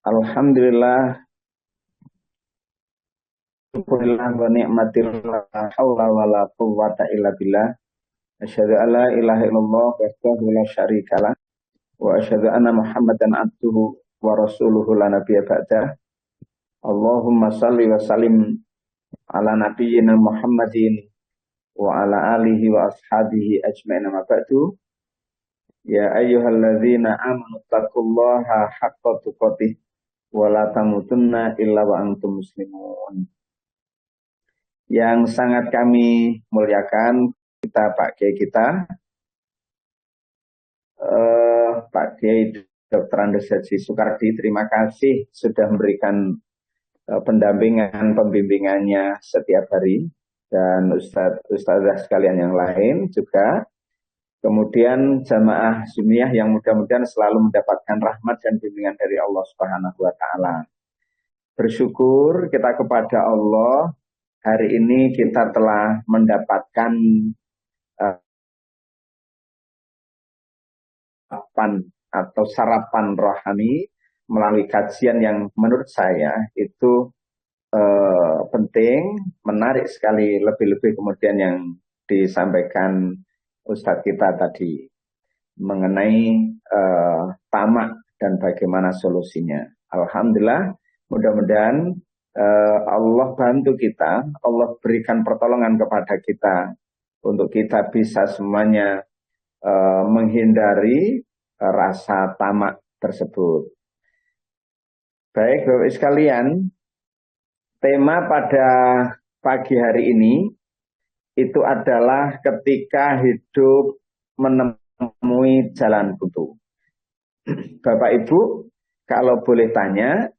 Alhamdulillah, syukurillah wa ni'matillah, la haula wa la quwwata illa billah. Asyhadu an la ilaha illallah wahdahu la syarikalah wa asyhadu anna Muhammadan abduhu wa rasuluhu la nabiyya ba'dah. Allahumma salli wa sallim ala nabiyyina Muhammadin wa ala alihi wa ashabihi ajma'in ma ba'du. Ya ayyuhalladzina amanu taqullaha haqqa tuqatih wa la tamutunna illa wa antum muslimun. Yang sangat kami muliakan Pak Kiai kita, Pak Kiai Dr. Andes Haji Soekardi, terima kasih sudah memberikan pendampingan, pembimbingannya setiap hari, dan Ustazah sekalian yang lain juga. Kemudian jamaah Sunniyah yang mudah-mudahan selalu mendapatkan rahmat dan bimbingan dari Allah Subhanahu wa Ta'ala. Bersyukur kita kepada Allah. Hari ini kita telah mendapatkan sarapan rohani melalui kajian yang menurut saya itu penting, menarik sekali, lebih-lebih kemudian yang disampaikan Ustadz kita tadi mengenai tamak dan bagaimana solusinya. Alhamdulillah, mudah-mudahan Allah bantu kita, Allah berikan pertolongan kepada kita untuk kita bisa semuanya menghindari rasa tamak tersebut. Baik, Bapak sekalian, tema pada pagi hari ini itu adalah ketika hidup menemui jalan buntu. Bapak Ibu, kalau boleh tanya,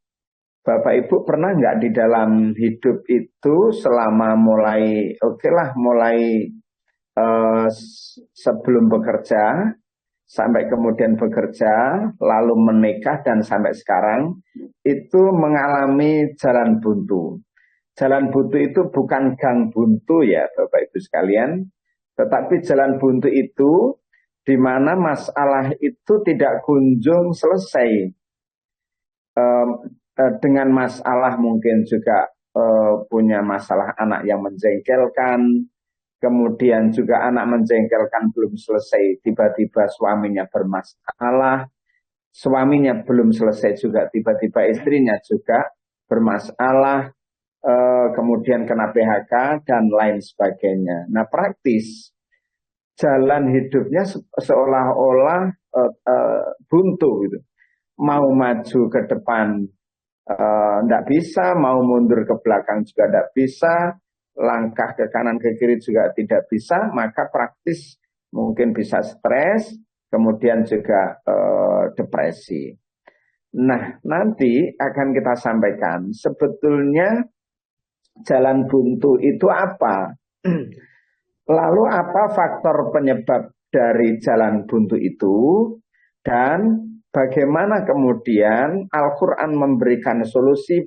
Bapak Ibu pernah nggak di dalam hidup itu selama mulai sebelum bekerja, sampai kemudian bekerja, lalu menikah dan sampai sekarang, itu mengalami jalan buntu. Jalan buntu itu bukan gang buntu ya Bapak Ibu sekalian, tetapi jalan buntu itu di mana masalah itu tidak kunjung selesai. Dengan masalah mungkin juga punya masalah anak yang menjengkelkan, kemudian juga anak menjengkelkan belum selesai, tiba-tiba suaminya bermasalah, suaminya belum selesai juga, tiba-tiba istrinya juga bermasalah, kemudian kena PHK dan lain sebagainya. Nah, praktis jalan hidupnya seolah-olah buntu gitu. Mau maju ke depan tidak bisa, mau mundur ke belakang juga tidak bisa, langkah ke kanan ke kiri juga tidak bisa, maka praktis mungkin bisa stres, kemudian juga depresi. Nah, nanti akan kita sampaikan sebetulnya jalan buntu itu apa? Lalu apa faktor penyebab dari jalan buntu itu? Dan bagaimana kemudian Al-Quran memberikan solusi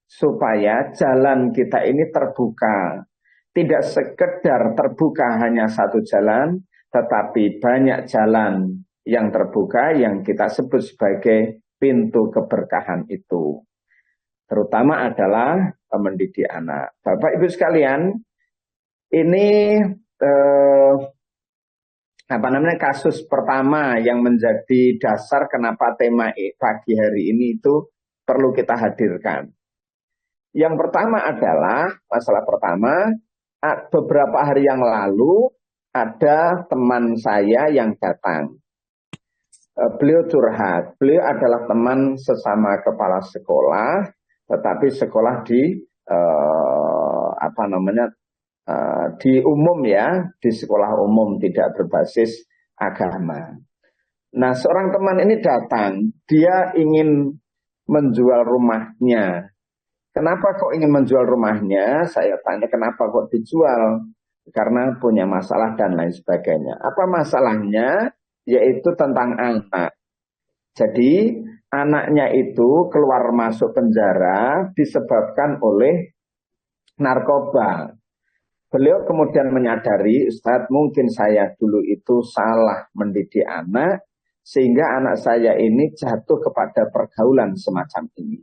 supaya jalan kita ini terbuka. Tidak sekedar terbuka hanya satu jalan, tetapi banyak jalan yang terbuka yang kita sebut sebagai pintu keberkahan itu. Terutama adalah mendidik anak. Bapak Ibu sekalian, ini kasus pertama yang menjadi dasar kenapa tema pagi hari ini itu perlu kita hadirkan. Yang pertama adalah, masalah pertama, beberapa hari yang lalu ada teman saya yang datang. Beliau curhat, beliau adalah teman sesama kepala sekolah, tetapi sekolah di di umum ya, di sekolah umum tidak berbasis agama. Nah, seorang teman ini datang, dia ingin menjual rumahnya. Kenapa kok ingin menjual rumahnya? Saya tanya kenapa kok dijual? Karena punya masalah dan lain sebagainya. Apa masalahnya? Yaitu tentang anak. Jadi anaknya itu keluar masuk penjara disebabkan oleh narkoba. Beliau kemudian menyadari, Ustadz, mungkin saya dulu itu salah mendidik anak, sehingga anak saya ini jatuh kepada pergaulan semacam ini.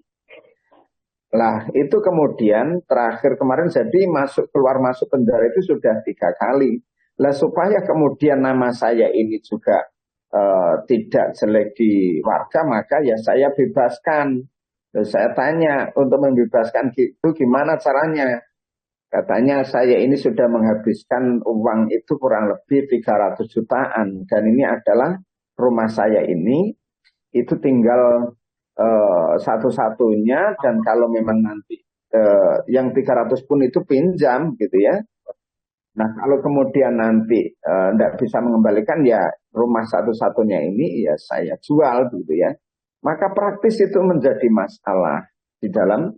Lah itu kemudian terakhir kemarin jadi masuk penjara itu sudah 3 kali. Lah supaya kemudian nama saya ini juga tidak jelek di warga, maka ya saya bebaskan. Terus saya tanya untuk membebaskan itu gimana caranya? Katanya saya ini sudah menghabiskan uang itu kurang lebih 300 jutaan dan ini adalah rumah saya ini itu tinggal satu-satunya dan kalau memang nanti yang 300 pun itu pinjam gitu ya. Nah kalau kemudian nanti tidak bisa mengembalikan ya rumah satu-satunya ini ya saya jual gitu ya. Maka praktis itu menjadi masalah di dalam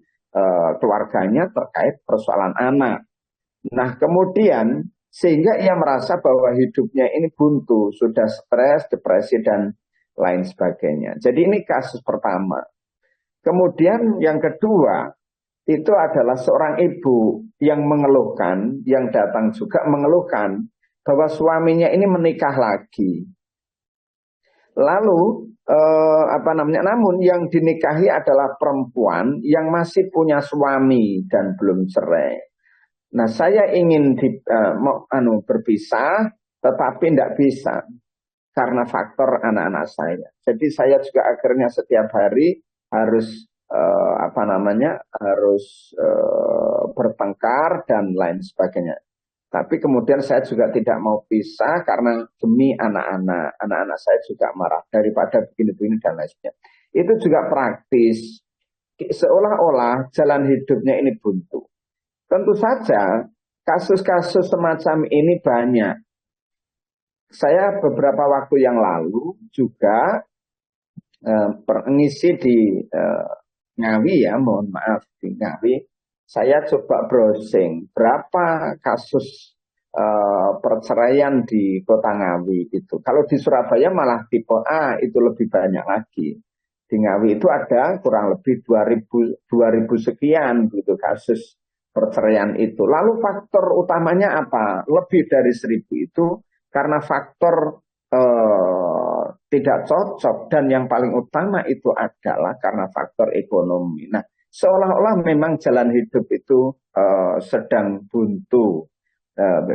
keluarganya terkait persoalan anak. Nah kemudian sehingga ia merasa bahwa hidupnya ini buntu, sudah stres, depresi dan lain sebagainya. Jadi ini kasus pertama. Kemudian yang kedua, itu adalah seorang ibu yang mengeluhkan, yang datang juga mengeluhkan bahwa suaminya ini menikah lagi. Lalu namun yang dinikahi adalah perempuan yang masih punya suami dan belum cerai. Nah, saya ingin berpisah, tetapi tidak bisa karena faktor anak-anak saya. Jadi saya juga akhirnya setiap hari harus harus bertengkar dan lain sebagainya. Tapi kemudian saya juga tidak mau pisah karena demi anak-anak saya juga marah daripada begini-begini dan lain sebagainya. Itu juga praktis, seolah-olah jalan hidupnya ini buntu. Tentu saja kasus-kasus semacam ini banyak. Saya beberapa waktu yang lalu juga mengisi di Ngawi ya, mohon maaf di Ngawi. Saya coba browsing berapa kasus perceraian di Kota Ngawi itu. Kalau di Surabaya malah tipe A itu lebih banyak lagi. Di Ngawi itu ada kurang lebih 2000 sekian gitu kasus perceraian itu. Lalu faktor utamanya apa? Lebih dari 1000 itu karena faktor tidak cocok dan yang paling utama itu adalah karena faktor ekonomi. Nah, seolah-olah memang jalan hidup itu sedang buntu,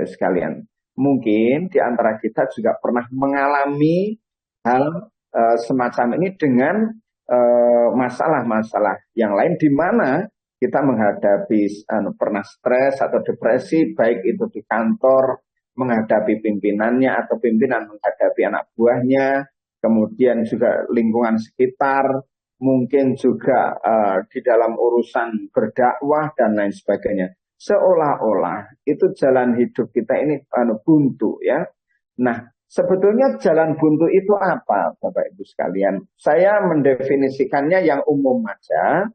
sekalian. Mungkin di antara kita juga pernah mengalami hal semacam ini dengan masalah-masalah yang lain di mana kita menghadapi pernah stres atau depresi, baik itu di kantor, menghadapi pimpinannya atau pimpinan menghadapi anak buahnya, kemudian juga lingkungan sekitar, mungkin juga di dalam urusan berdakwah dan lain sebagainya. Seolah-olah itu jalan hidup kita ini buntu ya. Nah, sebetulnya jalan buntu itu apa, Bapak Ibu sekalian? Saya mendefinisikannya yang umum aja.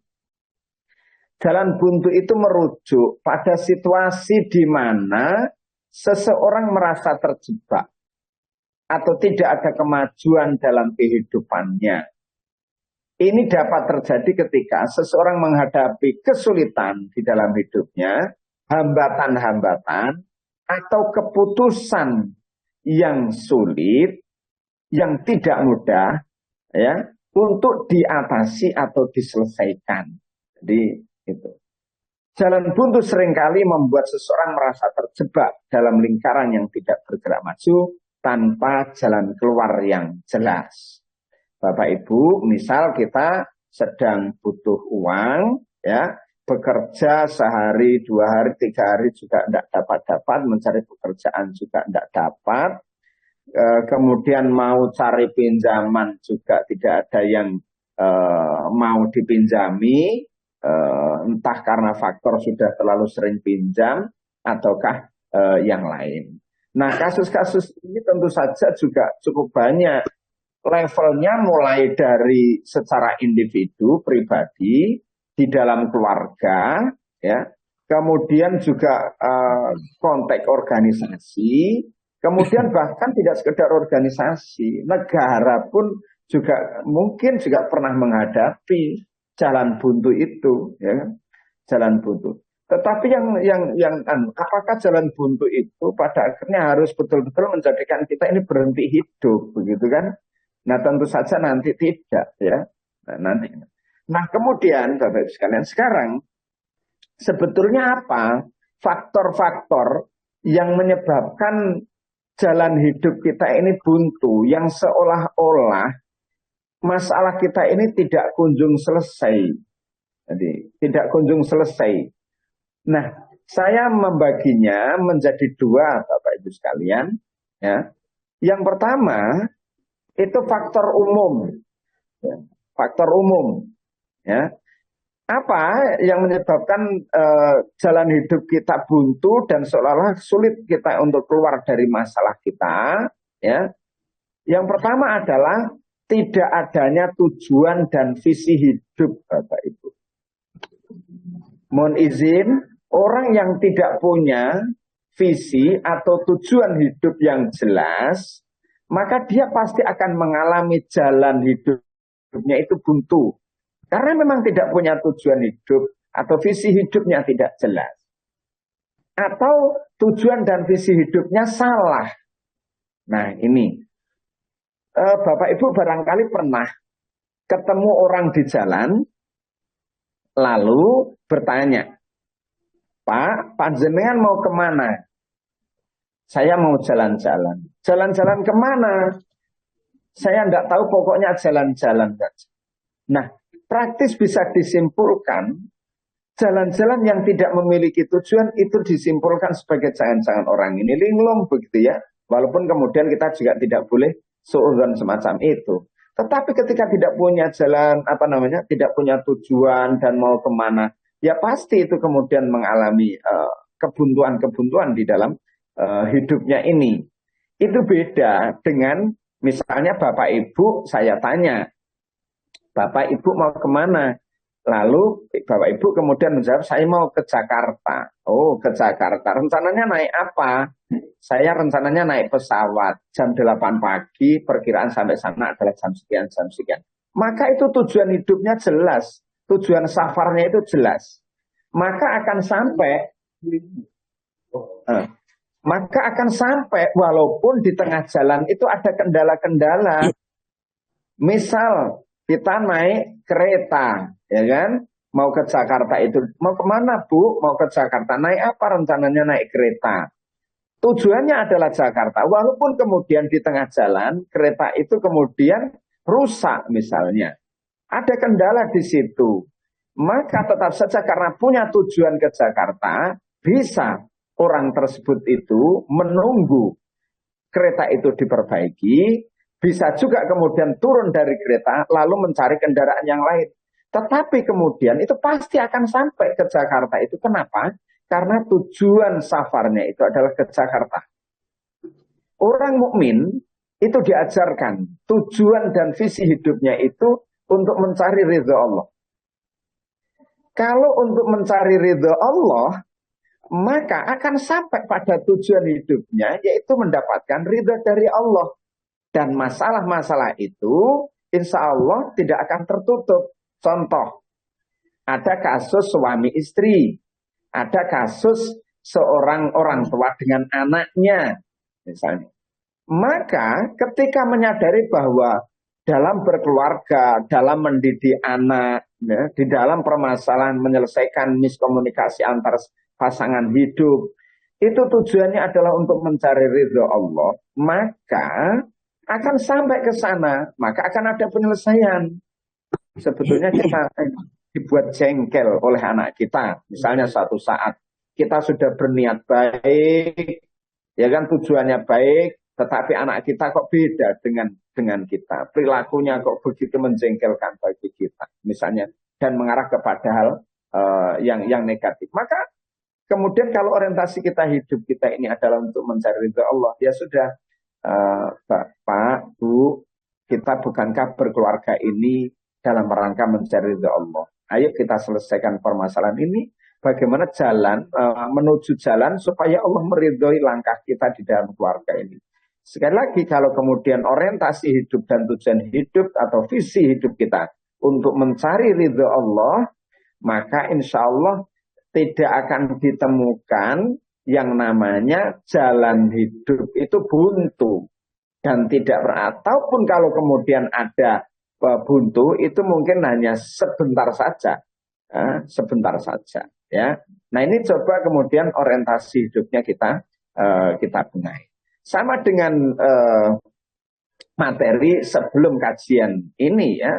Jalan buntu itu merujuk pada situasi di mana seseorang merasa terjebak atau tidak ada kemajuan dalam kehidupannya. Ini dapat terjadi ketika seseorang menghadapi kesulitan di dalam hidupnya, hambatan-hambatan, atau keputusan yang sulit, yang tidak mudah, ya, untuk diatasi atau diselesaikan. Jadi itu. Jalan buntu seringkali membuat seseorang merasa terjebak dalam lingkaran yang tidak bergerak maju tanpa jalan keluar yang jelas. Bapak Ibu, misal kita sedang butuh uang, ya, bekerja sehari, 2 hari, 3 hari juga tidak dapat, mencari pekerjaan juga tidak dapat, kemudian mau cari pinjaman juga tidak ada yang mau dipinjami, entah karena faktor sudah terlalu sering pinjam ataukah yang lain. Nah, kasus-kasus ini tentu saja juga cukup banyak. Levelnya mulai dari secara individu, pribadi, di dalam keluarga, ya, kemudian juga konteks organisasi, kemudian bahkan tidak sekedar organisasi, negara pun juga mungkin juga pernah menghadapi jalan buntu itu, ya, jalan buntu. Tetapi apakah jalan buntu itu pada akhirnya harus betul-betul menjadikan kita ini berhenti hidup, begitu kan? Nah, tentu saja nanti tidak ya. Nah, nanti. Nah, kemudian Bapak Ibu sekalian, sekarang sebetulnya apa faktor-faktor yang menyebabkan jalan hidup kita ini buntu, yang seolah-olah masalah kita ini tidak kunjung selesai. Jadi, tidak kunjung selesai. Nah, saya membaginya menjadi dua, Bapak Ibu sekalian. Ya. Yang pertama, itu faktor umum. Ya. Faktor umum. Ya. Apa yang menyebabkan jalan hidup kita buntu dan seolah-olah sulit kita untuk keluar dari masalah kita? Ya. Yang pertama adalah tidak adanya tujuan dan visi hidup, Bapak Ibu. Mohon izin, orang yang tidak punya visi atau tujuan hidup yang jelas, maka dia pasti akan mengalami jalan hidupnya itu buntu. Karena memang tidak punya tujuan hidup atau visi hidupnya tidak jelas. Atau tujuan dan visi hidupnya salah. Nah ini, Bapak Ibu barangkali pernah ketemu orang di jalan, lalu bertanya, Pak jenengan mau kemana? Saya mau jalan-jalan. Jalan-jalan kemana? Saya enggak tahu, pokoknya jalan-jalan saja. Nah, praktis bisa disimpulkan, jalan-jalan yang tidak memiliki tujuan itu disimpulkan sebagai jangan-jangan orang ini linglung begitu ya. Walaupun kemudian kita juga tidak boleh suudzon semacam itu. Tetapi ketika tidak punya jalan, tidak punya tujuan dan mau kemana, ya pasti itu kemudian mengalami kebuntuan-kebuntuan di dalam hidupnya ini. Itu beda dengan misalnya Bapak Ibu, saya tanya, Bapak Ibu mau kemana? Lalu Bapak Ibu kemudian menjawab, saya mau ke Jakarta. Oh, ke Jakarta. Rencananya naik apa? Saya rencananya naik pesawat. Jam 8 pagi, perkiraan sampai sana adalah jam sekian, jam sekian. Maka itu tujuan hidupnya jelas. Tujuan safarnya itu jelas. Maka akan sampai walaupun di tengah jalan itu ada kendala-kendala. Misal kita naik kereta, ya kan? Mau ke Jakarta itu. Mau kemana, Bu? Mau ke Jakarta. Naik apa rencananya naik kereta? Tujuannya adalah Jakarta. Walaupun kemudian di tengah jalan, kereta itu kemudian rusak misalnya. Ada kendala di situ. Maka tetap saja karena punya tujuan ke Jakarta, bisa orang tersebut itu menunggu kereta itu diperbaiki, bisa juga kemudian turun dari kereta lalu mencari kendaraan yang lain. Tetapi kemudian itu pasti akan sampai ke Jakarta itu. Kenapa? Karena tujuan safarnya itu adalah ke Jakarta. Orang mukmin itu diajarkan tujuan dan visi hidupnya itu untuk mencari ridha Allah. Kalau untuk mencari ridha Allah, maka akan sampai pada tujuan hidupnya, yaitu mendapatkan ridha dari Allah. Dan masalah-masalah itu insya Allah tidak akan tertutup. Contoh, ada kasus suami istri, ada kasus seorang orang tua dengan anaknya, misalnya. Maka ketika menyadari bahwa dalam berkeluarga, dalam mendidik anak, ya, di dalam permasalahan menyelesaikan miskomunikasi antar pasangan hidup, itu tujuannya adalah untuk mencari ridho Allah, maka akan sampai ke sana, maka akan ada penyelesaian. Sebetulnya kita dibuat jengkel oleh anak kita, misalnya suatu saat kita sudah berniat baik, ya kan tujuannya baik, tetapi anak kita kok beda dengan kita, perilakunya kok begitu menjengkelkan bagi kita, misalnya, dan mengarah kepada hal yang negatif. Maka kemudian kalau orientasi kita hidup kita ini adalah untuk mencari ridha Allah, ya sudah, Pak, Bu, kita bukankah berkeluarga ini dalam rangka mencari ridha Allah? Ayo kita selesaikan permasalahan ini. Bagaimana jalan menuju jalan supaya Allah meridhoi langkah kita di dalam keluarga ini. Sekali lagi, kalau kemudian orientasi hidup dan tujuan hidup atau visi hidup kita untuk mencari ridha Allah, maka insya Allah tidak akan ditemukan yang namanya jalan hidup itu buntu. dan tidak ataupun kalau kemudian ada buntu itu mungkin hanya sebentar saja, sebentar saja, ya. Nah ini coba kemudian orientasi hidupnya kita benahi. Sama dengan materi sebelum kajian ini ya,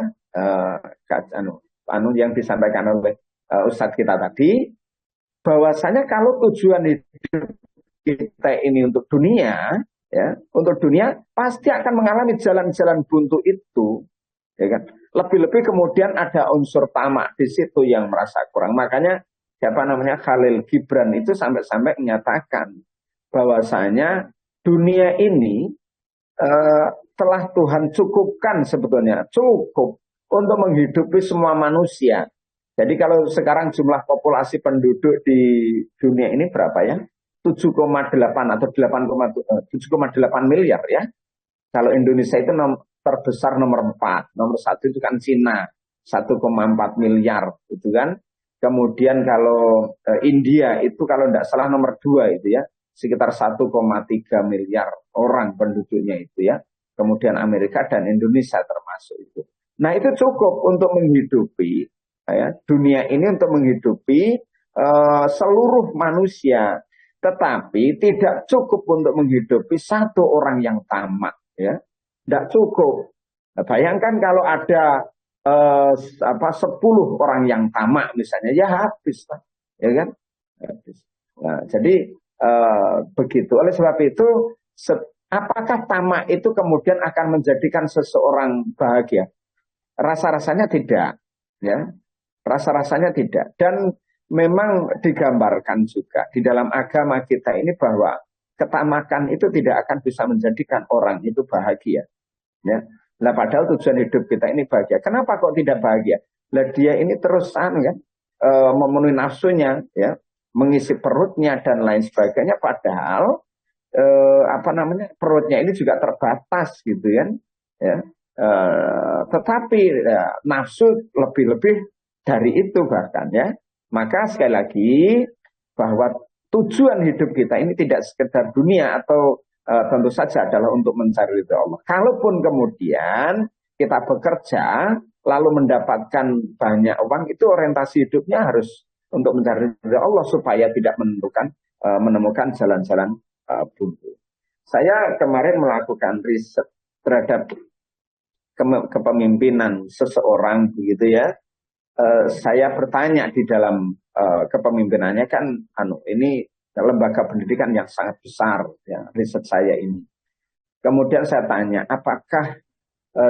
yang disampaikan oleh Ustadz kita tadi, bahwasanya kalau tujuan hidup kita ini untuk dunia, ya, untuk dunia pasti akan mengalami jalan-jalan buntu itu, ya kan? Lebih-lebih kemudian ada unsur tamak di situ yang merasa kurang. Makanya siapa namanya Khalil Gibran itu sampai-sampai menyatakan bahwasanya dunia ini telah Tuhan cukupkan sebetulnya, cukup untuk menghidupi semua manusia. Jadi kalau sekarang jumlah populasi penduduk di dunia ini berapa ya? 7,8 atau 7,8 miliar ya. Kalau Indonesia itu terbesar nomor 4, nomor 1 itu kan Cina, 1,4 miliar itu kan. Kemudian kalau India itu kalau tidak salah nomor 2 itu ya, sekitar 1,3 miliar orang penduduknya itu ya. Kemudian Amerika dan Indonesia termasuk itu. Nah itu cukup untuk menghidupi ya, dunia ini untuk menghidupi seluruh manusia. Tetapi tidak cukup untuk menghidupi satu orang yang tamak, ya, tidak cukup. Nah, bayangkan kalau ada 10 orang yang tamak misalnya, ya habis, ya kan? Habis. Nah, jadi begitu. Oleh sebab itu, apakah tamak itu kemudian akan menjadikan seseorang bahagia? Rasa-rasanya tidak, ya. Rasa-rasanya tidak. Dan memang digambarkan juga di dalam agama kita ini bahwa ketamakan itu tidak akan bisa menjadikan orang itu bahagia. Ya. Nah, padahal tujuan hidup kita ini bahagia. Kenapa kok tidak bahagia? Nah, dia ini terusan kan memenuhi nafsunya, ya, mengisi perutnya dan lain sebagainya. Padahal perutnya ini juga terbatas gitu kan. Ya. Tetapi nafsu lebih-lebih dari itu bahkan ya. Maka sekali lagi bahwa tujuan hidup kita ini tidak sekedar dunia atau tentu saja adalah untuk mencari ridha Allah. Kalaupun kemudian kita bekerja lalu mendapatkan banyak uang, itu orientasi hidupnya harus untuk mencari ridha Allah supaya tidak menemukan jalan-jalan buntu. Saya kemarin melakukan riset terhadap kepemimpinan seseorang begitu ya. Saya bertanya di dalam kepemimpinannya kan ini lembaga pendidikan yang sangat besar ya, riset saya ini. Kemudian saya tanya, apakah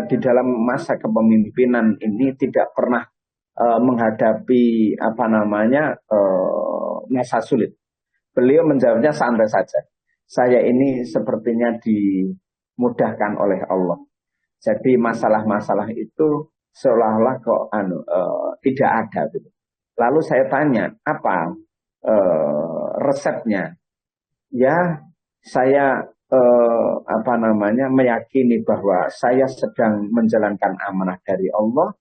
di dalam masa kepemimpinan ini tidak pernah menghadapi masa sulit? Beliau menjawabnya santai saja. Saya ini sepertinya dimudahkan oleh Allah. Jadi masalah-masalah itu seolah-olah kok tidak ada gitu. Lalu saya tanya, apa resepnya? Ya, saya meyakini bahwa saya sedang menjalankan amanah dari Allah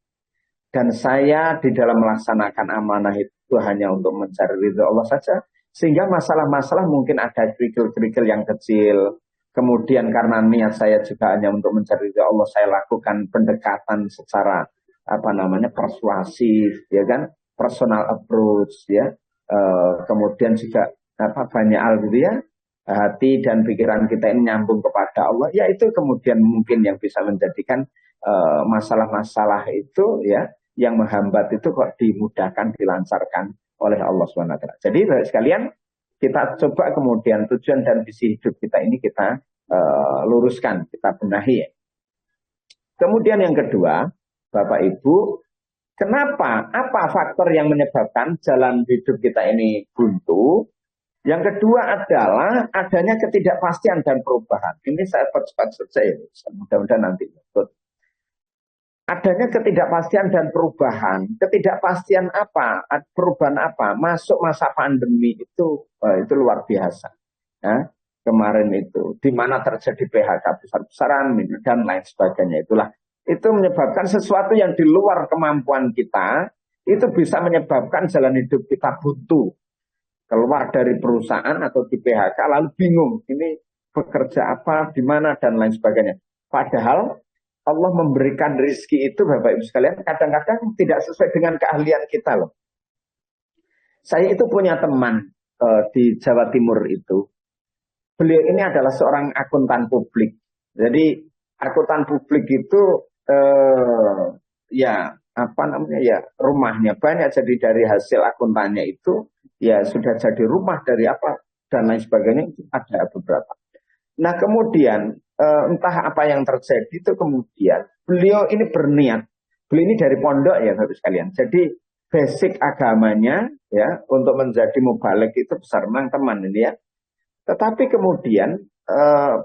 dan saya di dalam melaksanakan amanah itu hanya untuk mencari ridha Allah saja, sehingga masalah-masalah mungkin ada kerikil-kerikil yang kecil. Kemudian karena niat saya juga hanya untuk mencari ridha Allah, saya lakukan pendekatan secara persuasif, ya kan, personal approach, ya. Kemudian juga banyak hal gitu ya, hati dan pikiran kita ini nyambung kepada Allah. Ya itu kemudian mungkin yang bisa menjadikan masalah-masalah itu ya yang menghambat itu kok dimudahkan, dilancarkan oleh Allah SWT. Jadi sekalian kita coba kemudian tujuan dan visi hidup kita ini kita luruskan, kita benahi. Kemudian yang kedua, Bapak Ibu, kenapa? Apa faktor yang menyebabkan jalan hidup kita ini buntu? Yang kedua adalah adanya ketidakpastian dan perubahan. Ini saya percepat saja ya, mudah-mudahan nanti. Adanya ketidakpastian dan perubahan. Ketidakpastian apa? Perubahan apa? Masuk masa pandemi itu luar biasa. Ya, kemarin itu, di mana terjadi PHK besar-besaran dan lain sebagainya. Itu menyebabkan sesuatu yang di luar kemampuan kita, itu bisa menyebabkan jalan hidup kita buntu. Keluar dari perusahaan atau di PHK lalu bingung. Ini bekerja apa, di mana, dan lain sebagainya. Padahal Allah memberikan rezeki itu, Bapak Ibu sekalian, kadang-kadang tidak sesuai dengan keahlian kita loh. Saya itu punya teman di Jawa Timur itu. Beliau ini adalah seorang akuntan publik. Jadi akuntan publik itu ya apa namanya ya rumahnya banyak, jadi dari hasil akuntannya itu ya sudah jadi rumah dari apa dan lain sebagainya, ada beberapa. Nah kemudian entah apa yang terjadi itu, kemudian beliau ini berniat, beliau ini dari pondok ya Bapak sekalian. Jadi basic agamanya ya untuk menjadi mubalik itu besar, memang teman ini ya. Tetapi kemudian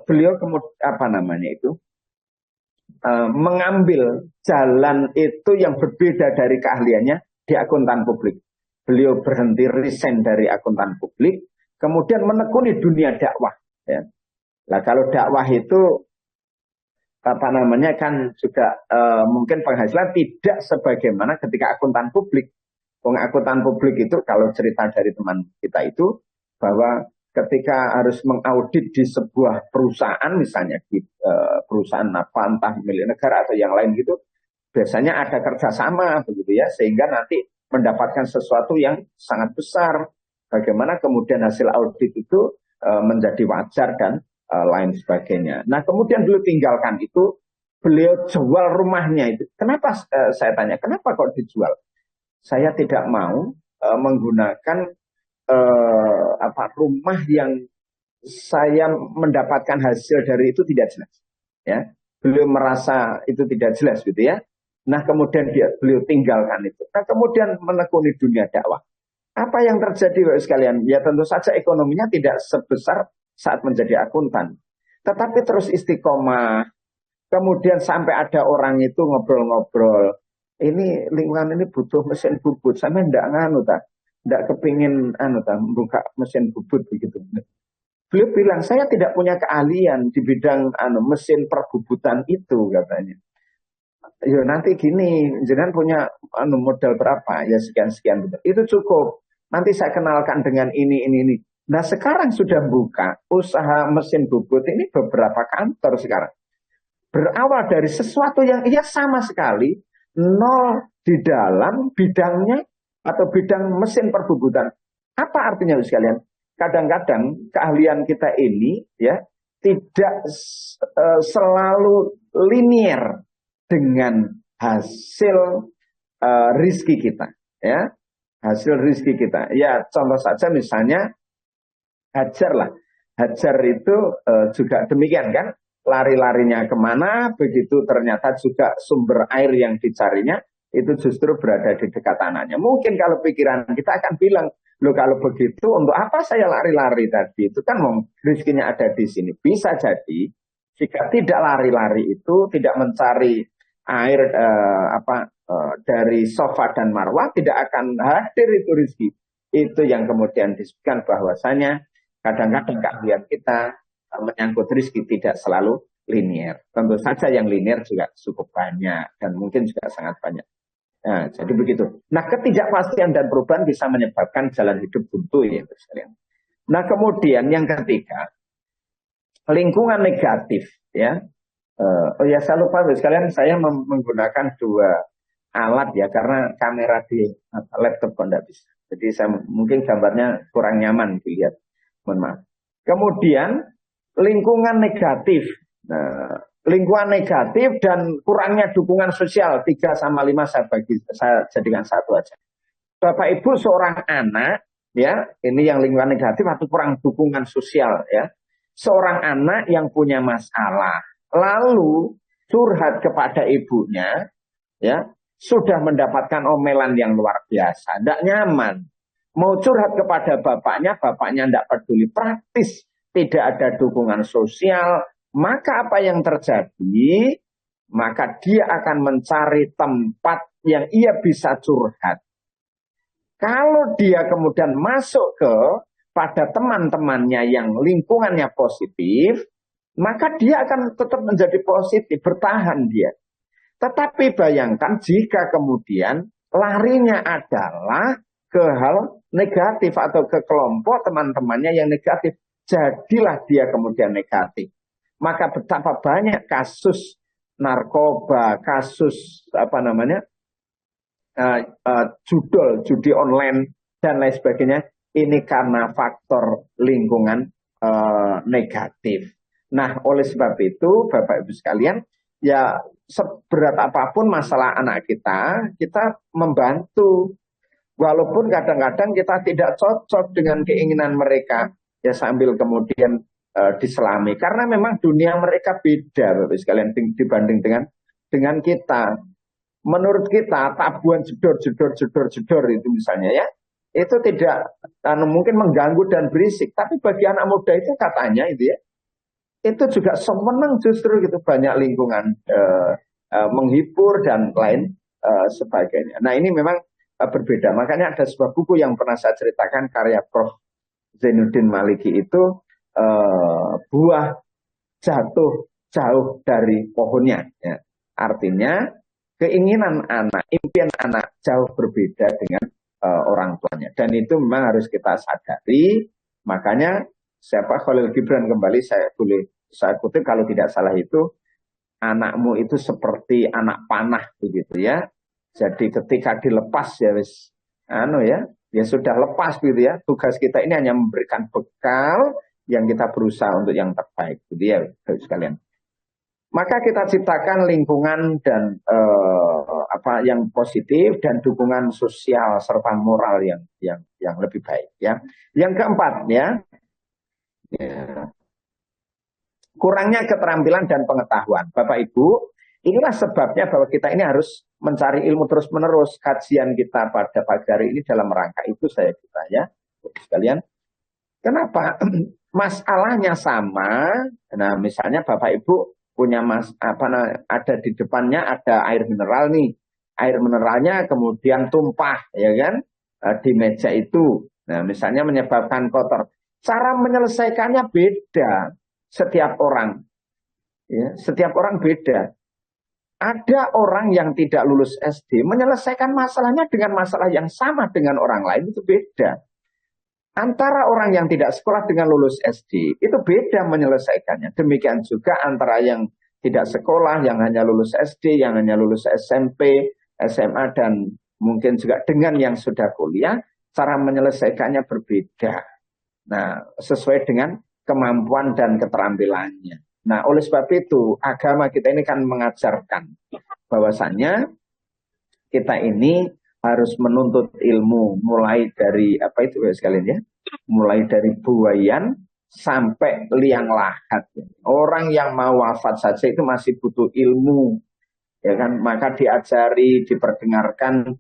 beliau apa namanya itu mengambil jalan itu yang berbeda dari keahliannya di akuntan publik. Beliau berhenti, resign dari akuntan publik, kemudian menekuni dunia dakwah. Ya. Nah kalau dakwah itu apa namanya kan juga mungkin penghasilan tidak sebagaimana ketika akuntan publik. Akuntan publik itu kalau cerita dari teman kita itu bahwa ketika harus mengaudit di sebuah perusahaan, misalnya di perusahaan apa entah milik negara atau yang lain gitu, biasanya ada kerjasama begitu ya, sehingga nanti mendapatkan sesuatu yang sangat besar. Bagaimana kemudian hasil audit itu menjadi wajar dan lain sebagainya. Nah kemudian beliau tinggalkan itu, beliau jual rumahnya itu. Kenapa saya tanya, kenapa kok dijual? Saya tidak mau menggunakan apa rumah yang saya mendapatkan hasil dari itu tidak jelas. Ya, beliau merasa itu tidak jelas gitu ya. Nah kemudian beliau tinggalkan itu. Nah kemudian menekuni dunia dakwah. Apa yang terjadi Bapak sekalian? Ya tentu saja ekonominya tidak sebesar saat menjadi akuntan. Tetapi terus istiqomah. Kemudian sampai ada orang itu ngobrol-ngobrol. Ini lingkungan ini butuh mesin bubut. Saya enggak nganu tak. Enggak kepingin buka mesin bubut begitu. Beliau bilang, saya tidak punya keahlian di bidang mesin perbubutan itu katanya. Ya nanti gini, jenengan punya modal berapa? Ya sekian-sekian. Itu cukup. Nanti saya kenalkan dengan ini. Nah sekarang sudah buka usaha mesin bubut ini beberapa kantor sekarang. Berawal dari sesuatu yang ia sama sekali nol di dalam bidangnya atau bidang mesin perbubutan. Apa artinya sekalian? Kadang-kadang keahlian kita ini ya tidak selalu linier dengan hasil rizki kita, ya hasil rizki kita. Ya contoh saja misalnya Hajar lah, Hajar itu juga demikian kan, lari-larinya kemana, begitu ternyata juga sumber air yang dicarinya itu justru berada di dekat anaknya. Mungkin kalau pikiran kita akan bilang, loh kalau begitu untuk apa saya lari-lari tadi? Itu kan rezekinya ada di sini. Bisa jadi jika tidak lari-lari itu, tidak mencari air dari Safa dan Marwah, tidak akan hadir itu rezeki. Itu yang kemudian disebutkan bahwasanya kadang-kadang keahlian kita menyangkut rezeki tidak selalu linier. Tentu saja yang linier juga cukup banyak dan mungkin juga sangat banyak. Nah, jadi begitu. Nah, ketidakpastian dan perubahan bisa menyebabkan jalan hidup buntu ya, sekalian. Nah, kemudian yang ketiga, lingkungan negatif ya. Oh ya, saya lupa sekalian, saya menggunakan dua alat ya karena kamera di laptop kok enggak bisa. Jadi saya mungkin gambarnya kurang nyaman dilihat. Mohon maaf. Kemudian lingkungan negatif. Nah, lingkungan negatif dan kurangnya dukungan sosial 3 sama 5 saya jadikan satu aja. Bapak Ibu seorang anak ya, ini yang lingkungan negatif atau kurang dukungan sosial ya. Seorang anak yang punya masalah lalu curhat kepada ibunya ya, sudah mendapatkan omelan yang luar biasa, tidak nyaman. Mau curhat kepada bapaknya tidak peduli, praktis tidak ada dukungan sosial. Maka apa yang terjadi? Maka dia akan mencari tempat yang ia bisa curhat. Kalau dia kemudian masuk pada teman-temannya yang lingkungannya positif, maka dia akan tetap menjadi positif, bertahan dia. Tetapi bayangkan jika kemudian larinya adalah ke hal negatif atau ke kelompok teman-temannya yang negatif. jadilah dia kemudian negatif. Maka betapa banyak kasus narkoba, kasus judi online dan lain sebagainya. Ini karena faktor lingkungan negatif. Nah, oleh sebab itu, Bapak Ibu sekalian, ya seberat apapun masalah anak kita membantu. Walaupun kadang-kadang kita tidak cocok dengan keinginan mereka, ya sambil kemudian diselami. Karena memang dunia mereka beda, Bapak sekalian, dibanding dengan kita. Menurut kita, tabuhan jedor itu misalnya ya, itu tidak mungkin mengganggu dan berisik. Tapi bagi anak muda itu katanya itu ya, itu juga senang justru gitu, banyak lingkungan menghibur dan lain sebagainya. Nah ini memang berbeda. Makanya ada sebuah buku yang pernah saya ceritakan karya Prof. Zainuddin Maliki itu buah jatuh jauh dari pohonnya. Ya. Artinya keinginan anak, impian anak jauh berbeda dengan orang tuanya. Dan itu memang harus kita sadari. Makanya siapa Khalil Gibran kembali saya kutip kalau tidak salah itu, anakmu itu seperti anak panah begitu ya. Jadi ketika dilepas ya wis ya sudah lepas gitu ya. Tugas kita ini hanya memberikan bekal yang kita berusaha untuk yang terbaik gitu ya, sekalian. Maka kita ciptakan lingkungan dan yang positif dan dukungan sosial serta moral yang lebih baik ya. Yang keempat ya, kurangnya keterampilan dan pengetahuan. Bapak Ibu, inilah sebabnya bahwa kita ini harus mencari ilmu terus-menerus. Kajian kita pada pagi hari ini dalam rangka itu saya kira ya, sekalian. Kenapa? Masalahnya sama. Nah, misalnya Bapak Ibu punya ada di depannya ada air mineral nih. Air mineralnya kemudian tumpah ya kan di meja itu. Nah, misalnya menyebabkan kotor. Cara menyelesaikannya beda setiap orang. Ya, setiap orang beda. Ada orang yang tidak lulus SD menyelesaikan masalahnya dengan masalah yang sama dengan orang lain itu beda. Antara orang yang tidak sekolah dengan lulus SD, itu beda menyelesaikannya. Demikian juga antara yang tidak sekolah, yang hanya lulus SD, yang hanya lulus SMP, SMA, dan mungkin juga dengan yang sudah kuliah, cara menyelesaikannya berbeda. Nah, sesuai dengan kemampuan dan keterampilannya. Nah, oleh sebab itu, agama kita ini kan mengajarkan bahwasannya kita ini harus menuntut ilmu mulai dari sekalian ya, mulai dari buayan sampai liang lahat. Orang yang mau wafat saja itu masih butuh ilmu, ya kan? Maka diajari, diperdengarkan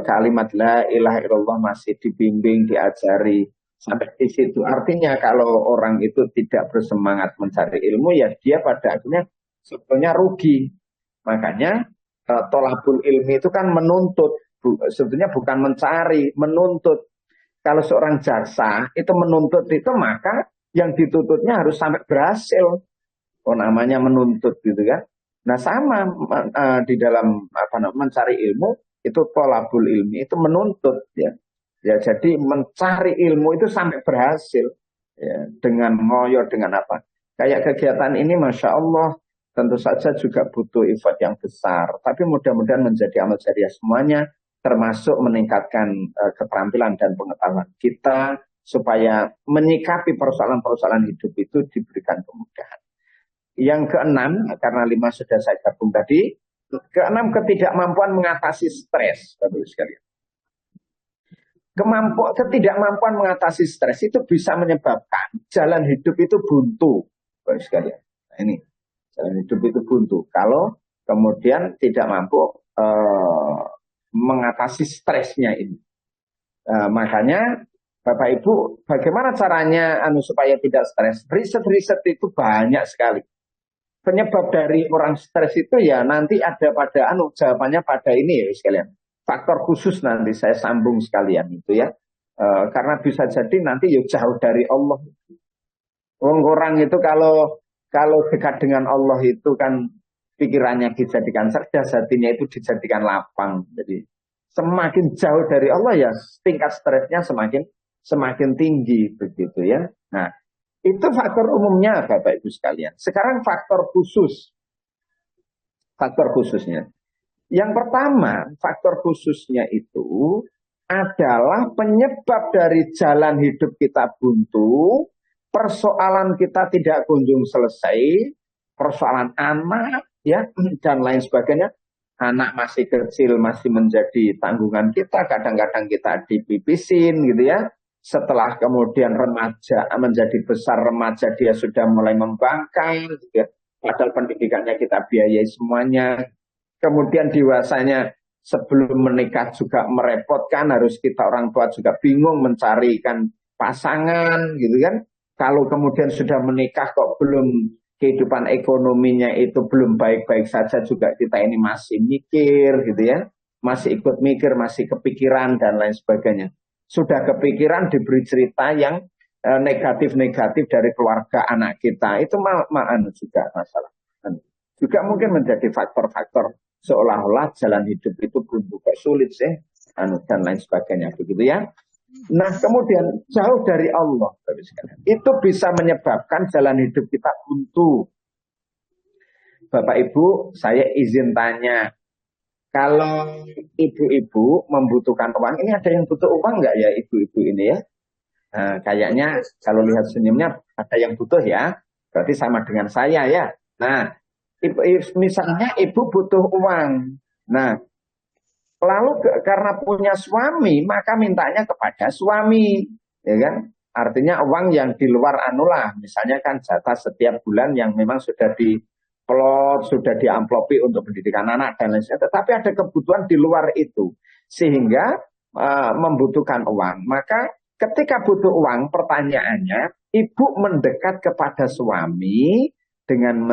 kalimat la ilaha illallah, masih dibimbing, diajari sampai di situ. Artinya kalau orang itu tidak bersemangat mencari ilmu, ya dia pada akhirnya sebetulnya rugi. Makanya tolabul ilmi itu kan menuntut. Sebetulnya bukan mencari, menuntut. Kalau seorang jaksa itu menuntut itu, maka yang dituntutnya harus sampai berhasil. Oh, namanya menuntut gitu kan. Nah sama di dalam mencari ilmu itu tolabul ilmi itu menuntut ya. Ya jadi mencari ilmu itu sampai berhasil ya, dengan ngoyo dengan apa. Kayak kegiatan ini Masya Allah tentu saja juga butuh effort yang besar. Tapi mudah-mudahan menjadi amal jariah semuanya, termasuk meningkatkan keterampilan dan pengetahuan kita supaya menyikapi persoalan-persoalan hidup itu diberikan kemudahan. Yang keenam, karena 5 sudah saya gabung tadi, keenam ketidakmampuan mengatasi stres, Bapak Ibu sekalian. Ketidakmampuan mengatasi stres itu bisa menyebabkan jalan hidup itu buntu, Bapak Ibu sekalian. Nah, ini jalan hidup itu buntu kalau kemudian tidak mampu mengatasi stresnya ini. Makanya Bapak Ibu, bagaimana caranya supaya tidak stres? Riset-riset itu banyak sekali. Penyebab dari orang stres itu ya nanti ada pada jawabannya pada ini ya sekalian. Faktor khusus nanti saya sambung sekalian itu ya. Karena bisa jadi nanti ya jauh dari Allah. Orang itu kalau dekat dengan Allah itu kan pikirannya dijadikan cerdas, hatinya itu dijadikan lapang. Jadi semakin jauh dari Allah ya tingkat stresnya semakin tinggi begitu ya. Nah, Itu faktor umumnya Bapak Ibu sekalian. Sekarang faktor khusus. Faktor khususnya. Yang pertama, faktor khususnya itu adalah penyebab dari jalan hidup kita buntu, persoalan kita tidak kunjung selesai, persoalan anak, ya, dan lain sebagainya. Anak masih kecil, masih menjadi tanggungan kita, kadang-kadang kita dipipisin gitu ya. Setelah kemudian remaja menjadi besar remaja, dia sudah mulai membangkang, gitu ya. Padahal pendidikannya kita biayai semuanya. Kemudian dewasanya sebelum menikah juga merepotkan, harus kita orang tua juga bingung mencarikan pasangan gitu kan. Kalau kemudian sudah menikah kok belum, kehidupan ekonominya itu belum baik-baik saja, juga kita ini masih mikir gitu ya. Masih ikut mikir, masih kepikiran dan lain sebagainya. Sudah kepikiran diberi cerita yang negatif-negatif dari keluarga anak kita. Itu juga masalah. Juga mungkin menjadi faktor-faktor seolah-olah jalan hidup itu buntu, kok sulit sih, dan lain sebagainya, begitu ya. Nah, kemudian jauh dari Allah, itu bisa menyebabkan jalan hidup kita buntu. Bapak Ibu, saya izin tanya, kalau ibu-ibu membutuhkan uang, ini ada yang butuh uang nggak ya ibu-ibu ini ya? Nah, kayaknya kalau lihat senyumnya ada yang butuh ya, berarti sama dengan saya ya. Nah, misalnya ibu butuh uang. Nah, lalu karena punya suami, maka mintanya kepada suami, ya kan? Artinya uang yang di luar anulah, misalnya kan jatah setiap bulan yang memang sudah diplot, sudah diamplopi untuk pendidikan anak dan lain sebagainya. Tetapi ada kebutuhan di luar itu, sehingga membutuhkan uang. Maka ketika butuh uang, pertanyaannya, ibu mendekat kepada suami dengan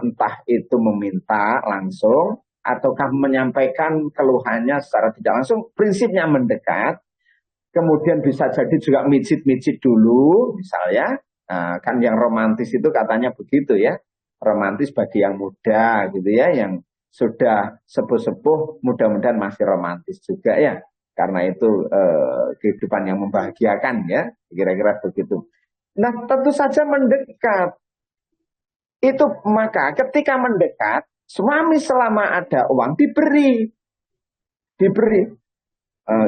entah itu meminta langsung ataukah menyampaikan keluhannya secara tidak langsung, prinsipnya mendekat. Kemudian bisa jadi juga mijit-mijit dulu misalnya. Nah, kan yang romantis itu katanya begitu ya, romantis bagi yang muda gitu ya, yang sudah sepuh-sepuh mudah-mudahan masih romantis juga ya, karena itu kehidupan yang membahagiakan ya, kira-kira begitu. Nah, tentu saja mendekat. Itu maka ketika mendekat, suami selama ada uang diberi.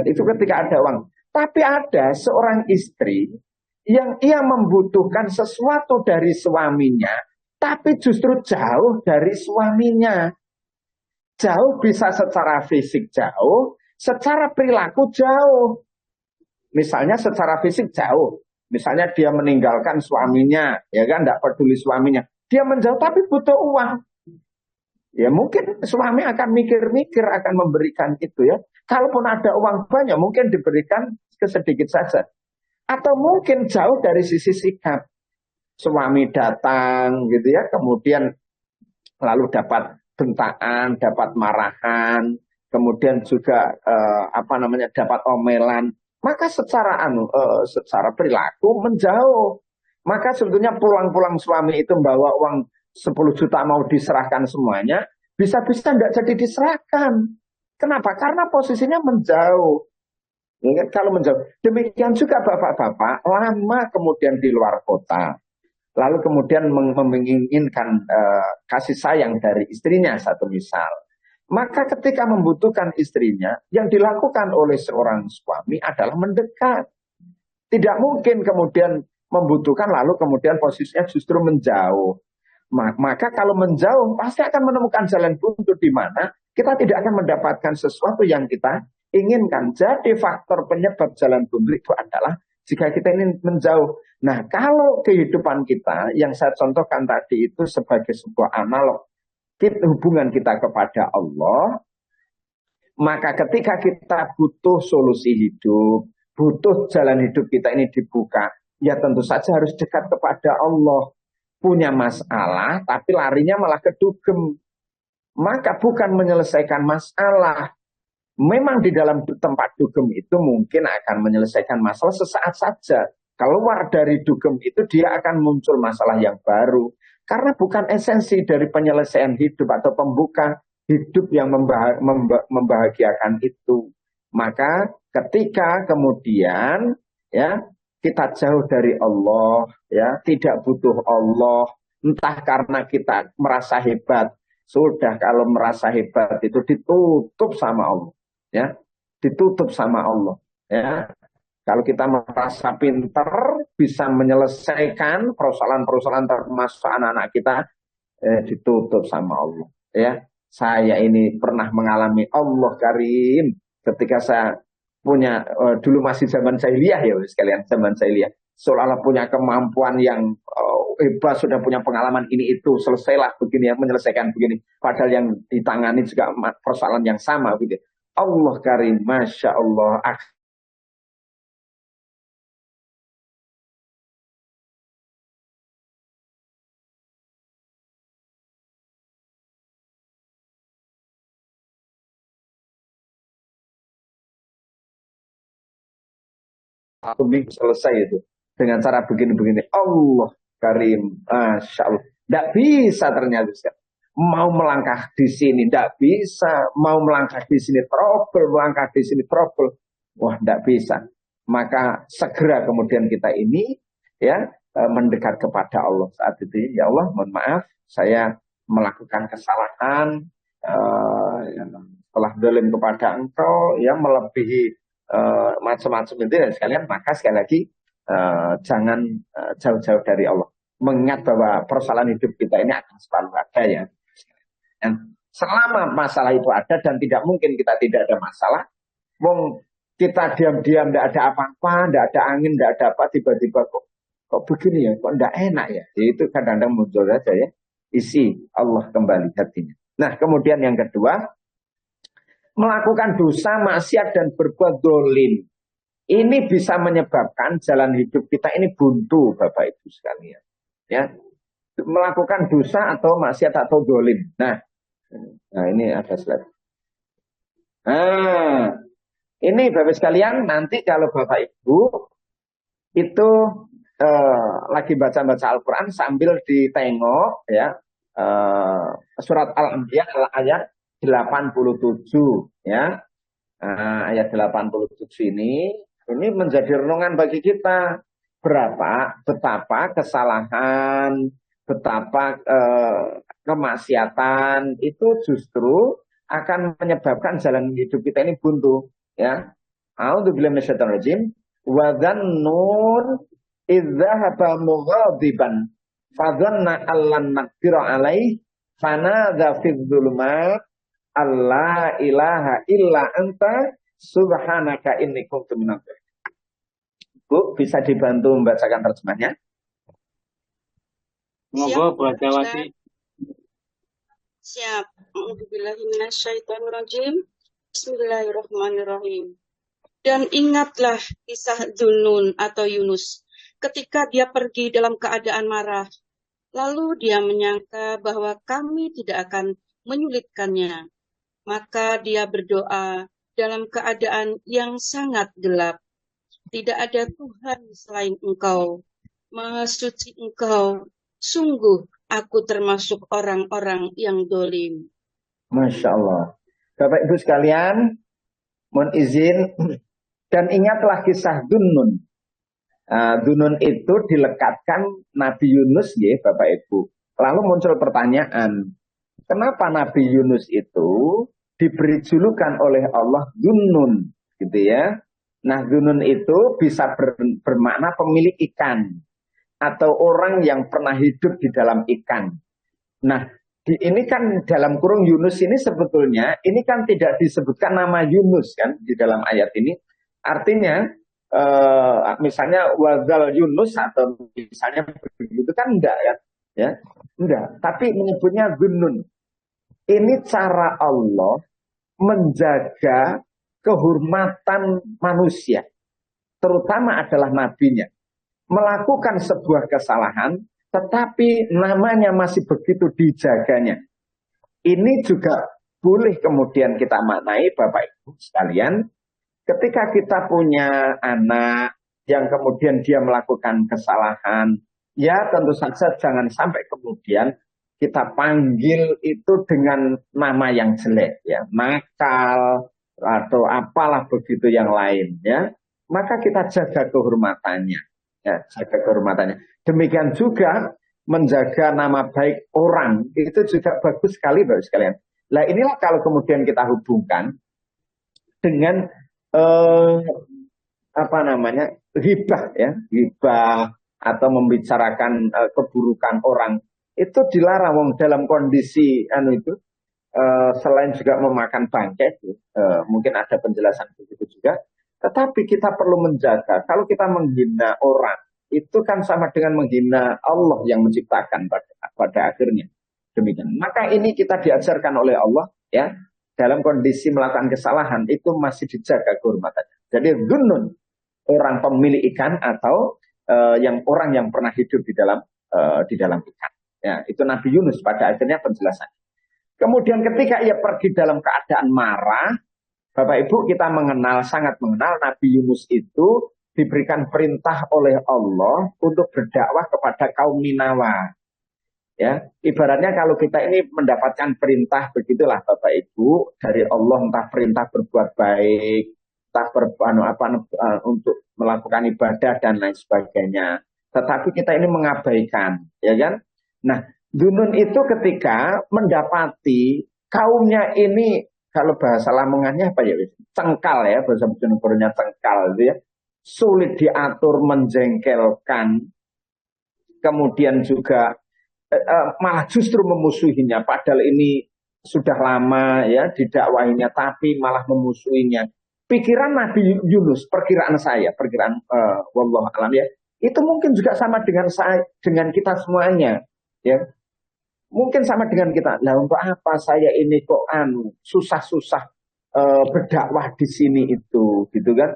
Itu ketika ada uang. Tapi ada seorang istri yang ia membutuhkan sesuatu dari suaminya, tapi justru jauh dari suaminya. Jauh bisa secara fisik jauh, secara perilaku jauh. Misalnya secara fisik jauh. Misalnya dia meninggalkan suaminya, ya kan, tidak peduli suaminya. Dia menjauh tapi butuh uang. Ya mungkin suami akan mikir-mikir akan memberikan itu ya. Kalaupun ada uang banyak mungkin diberikan sedikit saja. Atau mungkin jauh dari sisi sikap. Suami datang gitu ya, kemudian lalu dapat bentaan, dapat marahan, kemudian juga dapat omelan. Maka secara perilaku menjauh. Maka sebetulnya pulang-pulang suami itu membawa uang 10 juta mau diserahkan semuanya, bisa-bisa nggak jadi diserahkan. Kenapa? Karena posisinya menjauh. Ya, kalau menjauh. Demikian juga bapak-bapak lama kemudian di luar kota. Lalu kemudian menginginkan kasih sayang dari istrinya, satu misal. Maka ketika membutuhkan istrinya, yang dilakukan oleh seorang suami adalah mendekat. Tidak mungkin kemudian membutuhkan lalu kemudian posisinya justru menjauh. Maka kalau menjauh pasti akan menemukan jalan buntu di mana kita tidak akan mendapatkan sesuatu yang kita inginkan. Jadi faktor penyebab jalan buntu itu adalah jika kita ingin menjauh. Nah, kalau kehidupan kita yang saya contohkan tadi itu sebagai sebuah analog hubungan kita kepada Allah, maka ketika kita butuh solusi hidup, butuh jalan hidup kita ini dibuka, ya tentu saja harus dekat kepada Allah. Punya masalah, tapi larinya malah ke dugem. Maka bukan menyelesaikan masalah. Memang di dalam tempat dugem itu mungkin akan menyelesaikan masalah sesaat saja. Keluar dari dugem itu dia akan muncul masalah yang baru. Karena bukan esensi dari penyelesaian hidup atau pembuka hidup yang membahagiakan itu. Maka ketika kemudian ya kita jauh dari Allah, ya, tidak butuh Allah, entah karena kita merasa hebat. Sudah kalau merasa hebat itu ditutup sama Allah, ya, ditutup sama Allah, ya. Kalau kita merasa pinter, bisa menyelesaikan persoalan-persoalan termasuk anak-anak kita, ditutup sama Allah. Ya, saya ini pernah mengalami Allah Karim ketika saya punya dulu masih zaman jahiliyah ya sekalian zaman jahiliyah. Seolah-olah punya kemampuan yang hebat, sudah punya pengalaman ini itu, selesailah begini yang menyelesaikan begini. Padahal yang ditangani juga persoalan yang sama begitu. Allah Karim, masya Allah. Satu minggu selesai itu dengan cara begini-begini. Allah Karim, masya Allah. Tidak bisa ternyata. Mau melangkah di sini tidak bisa, mau melangkah di sini trouble, melangkah di sini trouble. Wah, tidak bisa. Maka segera kemudian kita ini ya mendekat kepada Allah saat itu. Ya Allah, mohon maaf, saya melakukan kesalahan telah dolim kepada Engkau, ya melebihi macam-macam itu dan sekalian, maka sekali lagi jangan jauh-jauh dari Allah. Mengingat bahwa persoalan hidup kita ini akan selalu ada ya. Dan selama masalah itu ada dan tidak mungkin kita tidak ada masalah, wong kita diam-diam tidak ada apa-apa, tidak ada angin, tidak ada apa, tiba-tiba kok begini ya, kok tidak enak ya. Jadi itu kadang-kadang muncul saja ya. Isi Allah kembali hatinya. Nah, kemudian yang kedua, melakukan dosa, maksiat dan berbuat dolim. Ini bisa menyebabkan jalan hidup kita ini buntu, Bapak Ibu sekalian. Ya, melakukan dosa atau maksiat atau dolim. Nah ini ada slide. Nah, ini Bapak sekalian, nanti kalau Bapak Ibu itu lagi baca-baca Al-Quran sambil ditengok ya surat Al-Anbiya ayat 87 ya. Ayat 87 ini menjadi renungan bagi kita. Betapa kesalahan, betapa kemaksiatan itu justru akan menyebabkan jalan hidup kita ini buntu ya. A'udzubillahi minasyaitonir rajim. Wa dzannun idzahaba mughadiban fadzanna allan naqdira alaihi fanadza fid dzulumat alla ilaha illa anta subhanaka inni kuntu minadz dzalimin. Bu, bisa dibantu membacakan terjemahnya? Monggo Bu Ajawati. Siap. A'udzubillahi minasyaitonirrajim. Bismillahirrahmanirrahim. Dan ingatlah kisah Dzun-Nun atau Yunus ketika dia pergi dalam keadaan marah. Lalu dia menyangka bahwa kami tidak akan menyulitkannya. Maka dia berdoa dalam keadaan yang sangat gelap. Tidak ada Tuhan selain Engkau. Maha suci Engkau. Sungguh aku termasuk orang-orang yang dolim. Masya Allah. Bapak Ibu sekalian, mohon izin. Dan ingatlah kisah Dzun-Nun. Dzun-Nun itu dilekatkan Nabi Yunus ya Bapak Ibu. Lalu muncul pertanyaan, kenapa Nabi Yunus itu diberi julukan oleh Allah Dzun-Nun gitu ya. Nah, Dzun-Nun itu bisa bermakna pemilik ikan atau orang yang pernah hidup di dalam ikan. Nah, ini kan dalam kurung Yunus ini sebetulnya ini kan tidak disebutkan nama Yunus kan di dalam ayat ini. Artinya misalnya wazal Yunus atau misalnya begitu kan enggak ya. Ya, enggak, tapi menyebutnya Dzun-Nun. Ini cara Allah menjaga kehormatan manusia, terutama adalah nabinya. Melakukan sebuah kesalahan, tetapi namanya masih begitu dijaganya. Ini juga boleh kemudian kita maknai Bapak Ibu sekalian, ketika kita punya anak yang kemudian dia melakukan kesalahan, ya tentu saja jangan sampai kemudian kita panggil itu dengan nama yang jelek, ya, nakal atau apalah begitu yang lain, ya. Maka kita jaga kehormatannya. Ya, jaga kehormatannya. Demikian juga menjaga nama baik orang itu juga bagus sekali, Bapak sekalian. Nah inilah kalau kemudian kita hubungkan dengan eh, apa namanya ghibah ya, ghibah atau membicarakan keburukan orang itu dilarang wong dalam kondisi anu itu selain juga memakan bangkai, mungkin ada penjelasan begitu juga. Tetapi kita perlu menjaga, kalau kita menghina orang, itu kan sama dengan menghina Allah yang menciptakan pada akhirnya. Demikian. Maka ini kita diajarkan oleh Allah, ya, dalam kondisi melakukan kesalahan, itu masih dijaga kehormatannya. Jadi, gunun, orang pemilik ikan atau orang yang pernah hidup di dalam ikan. Ya, itu Nabi Yunus pada akhirnya penjelasan. Kemudian ketika ia pergi dalam keadaan marah, Bapak Ibu kita sangat mengenal Nabi Yunus itu diberikan perintah oleh Allah untuk berdakwah kepada kaum Ninawa. Ya, ibaratnya kalau kita ini mendapatkan perintah begitulah Bapak Ibu dari Allah, entah perintah berbuat baik, entah untuk melakukan ibadah dan lain sebagainya. Tetapi kita ini mengabaikan, ya kan? Nah, Dunun itu ketika mendapati kaumnya ini, kalau bahasa Lamongannya apa ya? Cengkal ya, bahasa Bojonegoronya cengkal, gitu ya. Sulit diatur, menjengkelkan, kemudian juga malah justru memusuhinya. Padahal ini sudah lama ya didakwahinya, tapi malah memusuhinya. Pikiran Nabi Yunus, perkiraan saya, perkiraan wallahu alam ya, itu mungkin juga sama dengan kita semuanya, ya. Mungkin sama dengan kita. Nah, untuk apa saya ini kok susah-susah berdakwah di sini itu, gitu kan?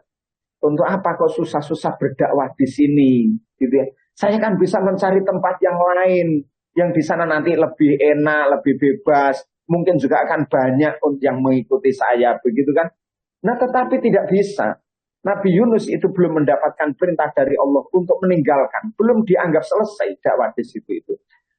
Untuk apa kok susah-susah berdakwah di sini, gitu ya? Saya kan bisa mencari tempat yang lain, yang di sana nanti lebih enak, lebih bebas. Mungkin juga akan banyak yang mengikuti saya, begitu kan? Nah, tetapi tidak bisa. Nabi Yunus itu belum mendapatkan perintah dari Allah untuk meninggalkan, belum dianggap selesai dakwah di situ itu.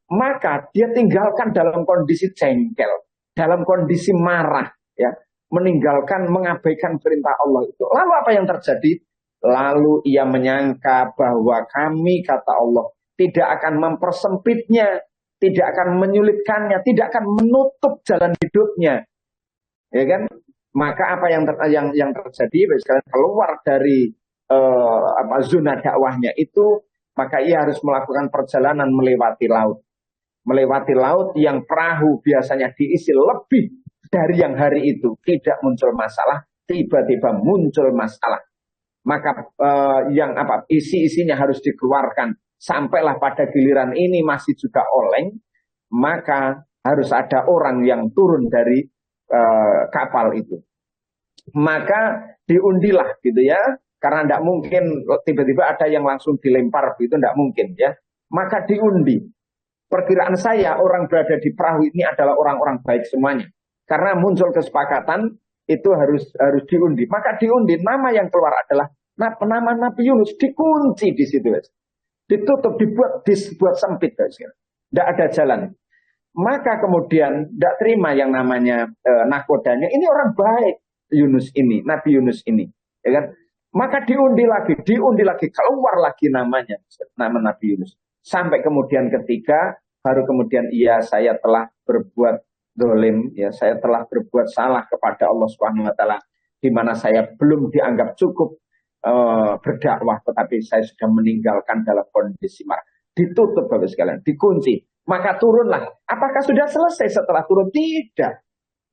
Maka dia tinggalkan dalam kondisi jengkel, dalam kondisi marah, ya, meninggalkan, mengabaikan perintah Allah itu. Lalu apa yang terjadi? Lalu ia menyangka bahwa kami, kata Allah, tidak akan mempersempitnya, tidak akan menyulitkannya, tidak akan menutup jalan hidupnya, ya kan? Maka apa yang terjadi? Keluar dari zona dakwahnya itu, maka ia harus melakukan perjalanan melewati laut yang perahu biasanya diisi lebih dari yang hari itu tidak muncul masalah, tiba-tiba muncul masalah. Maka isi-isinya harus dikeluarkan, sampailah pada giliran ini masih juga oleng, maka harus ada orang yang turun dari kapal itu. Maka diundilah gitu ya, karena tidak mungkin tiba-tiba ada yang langsung dilempar gitu, tidak mungkin ya. Maka diundi. Perkiraan saya orang berada di perahu ini adalah orang-orang baik semuanya. Karena muncul kesepakatan itu harus diundi. Maka diundi, nama yang keluar adalah nama Nabi Yunus, dikunci di situ. Ditutup, dibuat sempit. Tidak ada jalan. Maka kemudian tidak terima yang namanya nakodanya. Ini orang baik Yunus ini, Nabi Yunus ini. Ya kan? Maka diundi lagi, keluar lagi namanya, nama Nabi Yunus. Sampai kemudian ketika baru kemudian saya telah berbuat dolim, ya saya telah berbuat salah kepada Allah Subhanahu Wa Taala, di mana saya belum dianggap cukup berdakwah, tetapi saya sudah meninggalkan dalam kondisi marah. Ditutup Bapak sekalian, dikunci. Maka turunlah. Apakah sudah selesai setelah turun? Tidak.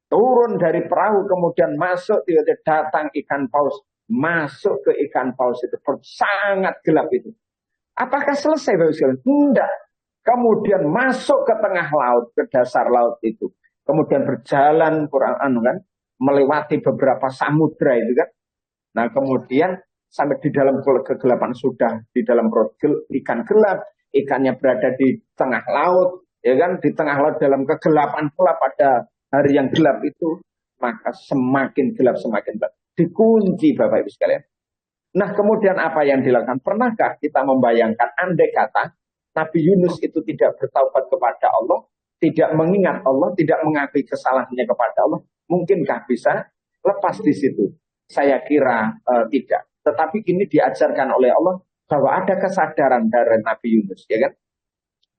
Turun dari perahu kemudian masuk, tiba-tiba datang ikan paus, masuk ke ikan paus itu sangat gelap itu. Apakah selesai Bapak sekalian? Tidak. Kemudian masuk ke tengah laut, ke dasar laut itu. Kemudian berjalan melewati beberapa samudra itu kan. Nah kemudian sampai di dalam kegelapan, sudah di dalam perut ikan gelap, ikannya berada di tengah laut, ya kan, di tengah laut dalam kegelapan pula pada hari yang gelap itu, maka semakin gelap, dikunci Bapak Ibu sekalian. Nah kemudian apa yang dilakukan? Pernahkah kita membayangkan andai kata Nabi Yunus itu tidak bertaubat kepada Allah, tidak mengingat Allah, tidak mengakui kesalahannya kepada Allah, mungkinkah bisa lepas di situ? Saya kira tidak. Tetapi ini diajarkan oleh Allah bahwa ada kesadaran dari Nabi Yunus, ya kan?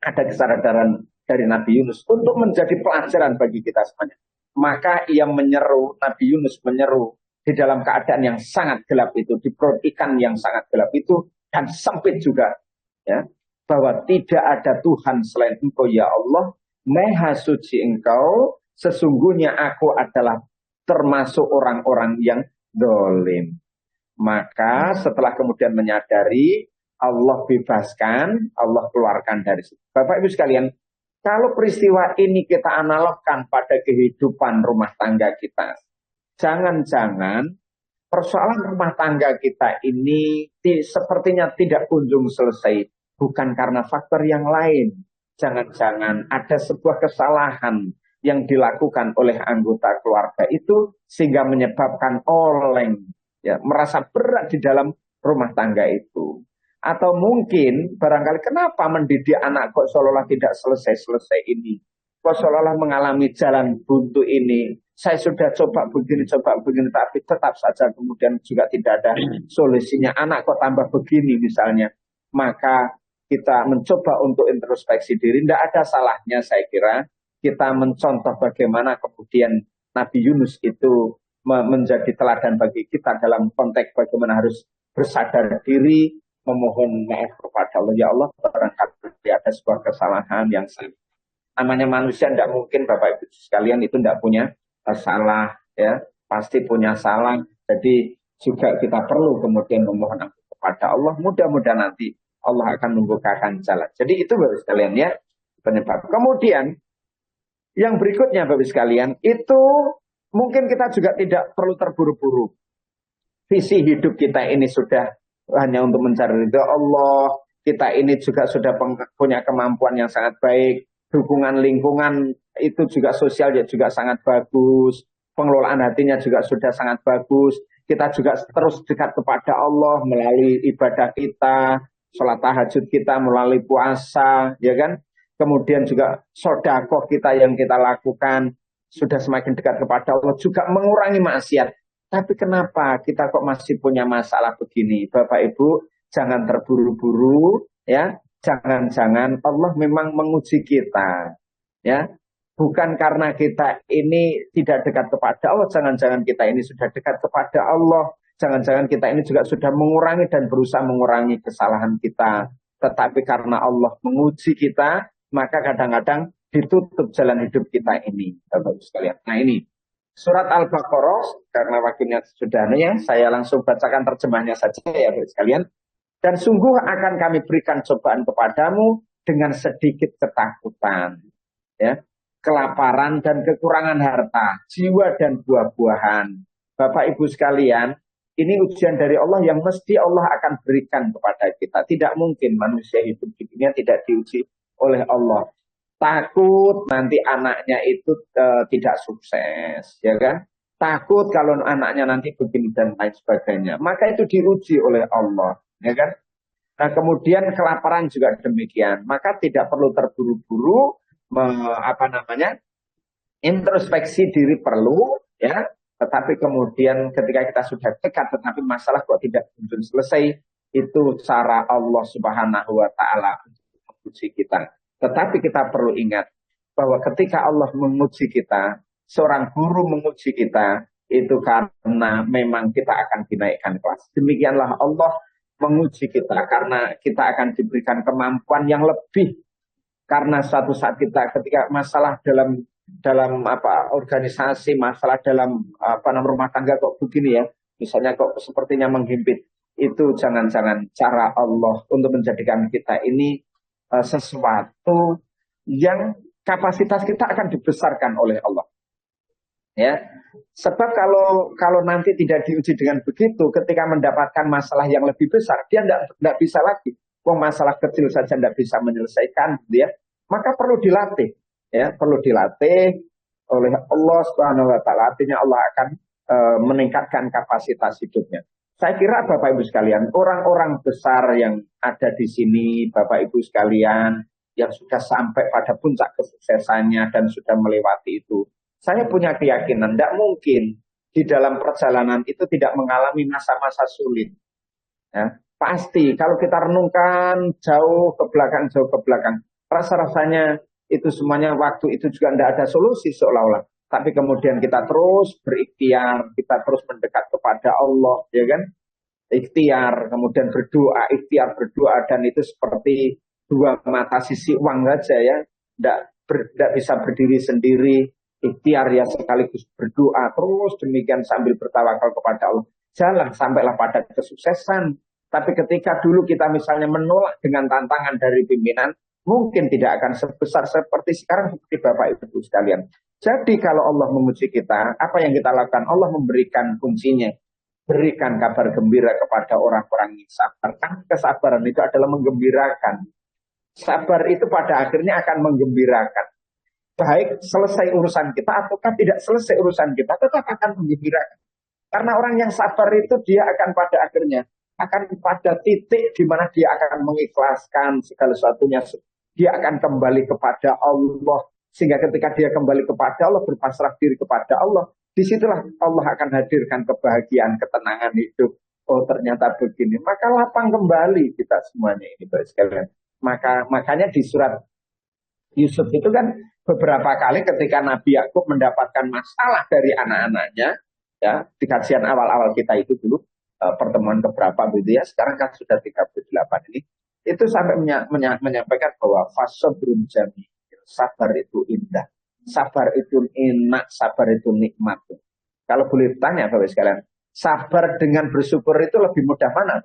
Ada kesadaran dari Nabi Yunus untuk menjadi pelajaran bagi kita semuanya. Maka ia menyeru, Nabi Yunus menyeru di dalam keadaan yang sangat gelap itu, di perut ikan yang sangat gelap itu, dan sempit juga, ya, bahwa tidak ada Tuhan selain Engkau ya Allah, Maha suci Engkau, sesungguhnya aku adalah termasuk orang-orang yang dolim. Maka setelah kemudian menyadari, Allah bebaskan, Allah keluarkan dari situ. Bapak Ibu sekalian, kalau peristiwa ini kita analogkan pada kehidupan rumah tangga kita, jangan-jangan persoalan rumah tangga kita ini sepertinya tidak kunjung selesai, bukan karena faktor yang lain. Jangan-jangan ada sebuah kesalahan yang dilakukan oleh anggota keluarga itu sehingga menyebabkan oleng, ya, merasa berat di dalam rumah tangga itu. Atau mungkin barangkali kenapa mendidik anak kok seolah-olah tidak selesai-selesai ini. Kok seolah-olah mengalami jalan buntu ini. Saya sudah coba begini, tapi tetap saja kemudian juga tidak ada solusinya. Anak kok tambah begini misalnya. Maka kita mencoba untuk introspeksi diri. Tidak ada salahnya saya kira kita mencontoh bagaimana kemudian Nabi Yunus itu menjadi teladan bagi kita dalam konteks bagaimana harus bersadar diri, memohon maaf kepada Allah. Ya Allah, barangkali ada sebuah kesalahan yang namanya manusia tidak mungkin Bapak Ibu sekalian itu tidak punya salah, ya, pasti punya salah. Jadi juga kita perlu kemudian memohon ampun kepada Allah. Mudah-mudahan nanti Allah akan membukakan jalan. Jadi itu Bapak Ibu sekalian ya penyebab. Kemudian yang berikutnya Bapak Ibu sekalian itu mungkin kita juga tidak perlu terburu-buru. Visi hidup kita ini sudah hanya untuk mencari ridho Allah. Kita ini juga sudah punya kemampuan yang sangat baik. Dukungan lingkungan itu juga sosial juga sangat bagus. Pengelolaan hatinya juga sudah sangat bagus. Kita juga terus dekat kepada Allah melalui ibadah kita, sholat tahajud kita, melalui puasa, ya kan? Kemudian juga sedekah kita yang kita lakukan sudah semakin dekat kepada Allah, juga mengurangi maksiat. Tapi kenapa kita kok masih punya masalah begini? Bapak Ibu, jangan terburu-buru, ya. Jangan-jangan Allah memang menguji kita, ya. Bukan karena kita ini tidak dekat kepada Allah, jangan-jangan kita ini sudah dekat kepada Allah. Jangan-jangan kita ini juga sudah mengurangi dan berusaha mengurangi kesalahan kita. Tetapi karena Allah menguji kita, maka kadang-kadang ditutup jalan hidup kita ini, Bapak Ibu sekalian. Nah ini surat Al-Baqarah, karena waktunya sudah ya, saya langsung bacakan terjemahnya saja ya Bapak sekalian. Dan sungguh akan kami berikan cobaan kepadamu dengan sedikit ketakutan, ya, kelaparan dan kekurangan harta, jiwa dan buah-buahan. Bapak Ibu sekalian, ini ujian dari Allah yang mesti Allah akan berikan kepada kita. Tidak mungkin manusia hidup di dunia tidak diuji oleh Allah. Takut nanti anaknya itu tidak sukses, ya kan? Takut kalau anaknya nanti begini dan lain sebagainya. Maka itu diuji oleh Allah, ya kan? Nah, kemudian kelaparan juga demikian. Maka tidak perlu terburu-buru, introspeksi diri perlu, ya. Tetapi kemudian ketika kita sudah dekat, tetapi masalah kok tidak kunjung selesai, itu cara Allah Subhanahu Wa Taala untuk menguji kita. Tetapi kita perlu ingat bahwa ketika Allah menguji kita, seorang guru menguji kita, itu karena memang kita akan dinaikkan kelas. Demikianlah Allah menguji kita karena kita akan diberikan kemampuan yang lebih. Karena suatu saat kita ketika masalah dalam organisasi, masalah dalam rumah tangga kok begini ya, misalnya kok sepertinya menghimpit, itu jangan-jangan cara Allah untuk menjadikan kita ini sesuatu yang kapasitas kita akan dibesarkan oleh Allah, ya. Sebab kalau nanti tidak diuji dengan begitu, ketika mendapatkan masalah yang lebih besar, dia tidak bisa lagi. Masalah kecil saja tidak bisa menyelesaikan, dia maka perlu dilatih, ya, perlu dilatih oleh Allah Subhanahu Wa Taala. Artinya Allah akan meningkatkan kapasitas hidupnya. Saya kira Bapak Ibu sekalian, orang-orang besar yang ada di sini, Bapak Ibu sekalian, yang sudah sampai pada puncak kesuksesannya dan sudah melewati itu, saya punya keyakinan tidak mungkin di dalam perjalanan itu tidak mengalami masa-masa sulit, ya. Pasti kalau kita renungkan jauh ke belakang, rasa-rasanya itu semuanya waktu itu juga tidak ada solusi seolah-olah. Tapi kemudian kita terus berikhtiar, kita terus mendekat kepada Allah, ya kan? Ikhtiar, kemudian berdoa, ikhtiar berdoa, dan itu seperti dua mata sisi uang saja ya, tidak bisa berdiri sendiri. Ikhtiar ya sekaligus berdoa, terus demikian sambil bertawakal kepada Allah. Jalan sampailah pada kesuksesan. Tapi ketika dulu kita misalnya menolak dengan tantangan dari pimpinan, mungkin tidak akan sebesar seperti sekarang seperti Bapak Ibu sekalian. Jadi kalau Allah memuji kita, apa yang kita lakukan? Allah memberikan kuncinya. Berikan kabar gembira kepada orang-orang yang sabar. Kan kesabaran itu adalah menggembirakan. Sabar itu pada akhirnya akan menggembirakan. Baik selesai urusan kita ataukah tidak selesai urusan kita, tetap akan menggembirakan. Karena orang yang sabar itu dia akan pada akhirnya akan pada titik di mana dia akan mengikhlaskan segala sesuatunya. Dia akan kembali kepada Allah. Sehingga ketika dia kembali kepada Allah, berpasrah diri kepada Allah, disitulah Allah akan hadirkan kebahagiaan, ketenangan hidup. Oh ternyata begini. Maka lapang kembali kita semuanya ini Bapak sekalian. Makanya di surat Yusuf itu kan beberapa kali ketika Nabi Yakub mendapatkan masalah dari anak-anaknya, ya di kajian awal-awal kita itu dulu, pertemuan keberapa gitu ya, sekarang kan sudah 38 ini, itu sampai menyampaikan bahwa fasabrun jamil, sabar itu indah, sabar itu enak, sabar itu nikmat. Kalau boleh tanya Bapak sekalian, sabar dengan bersyukur itu lebih mudah mana?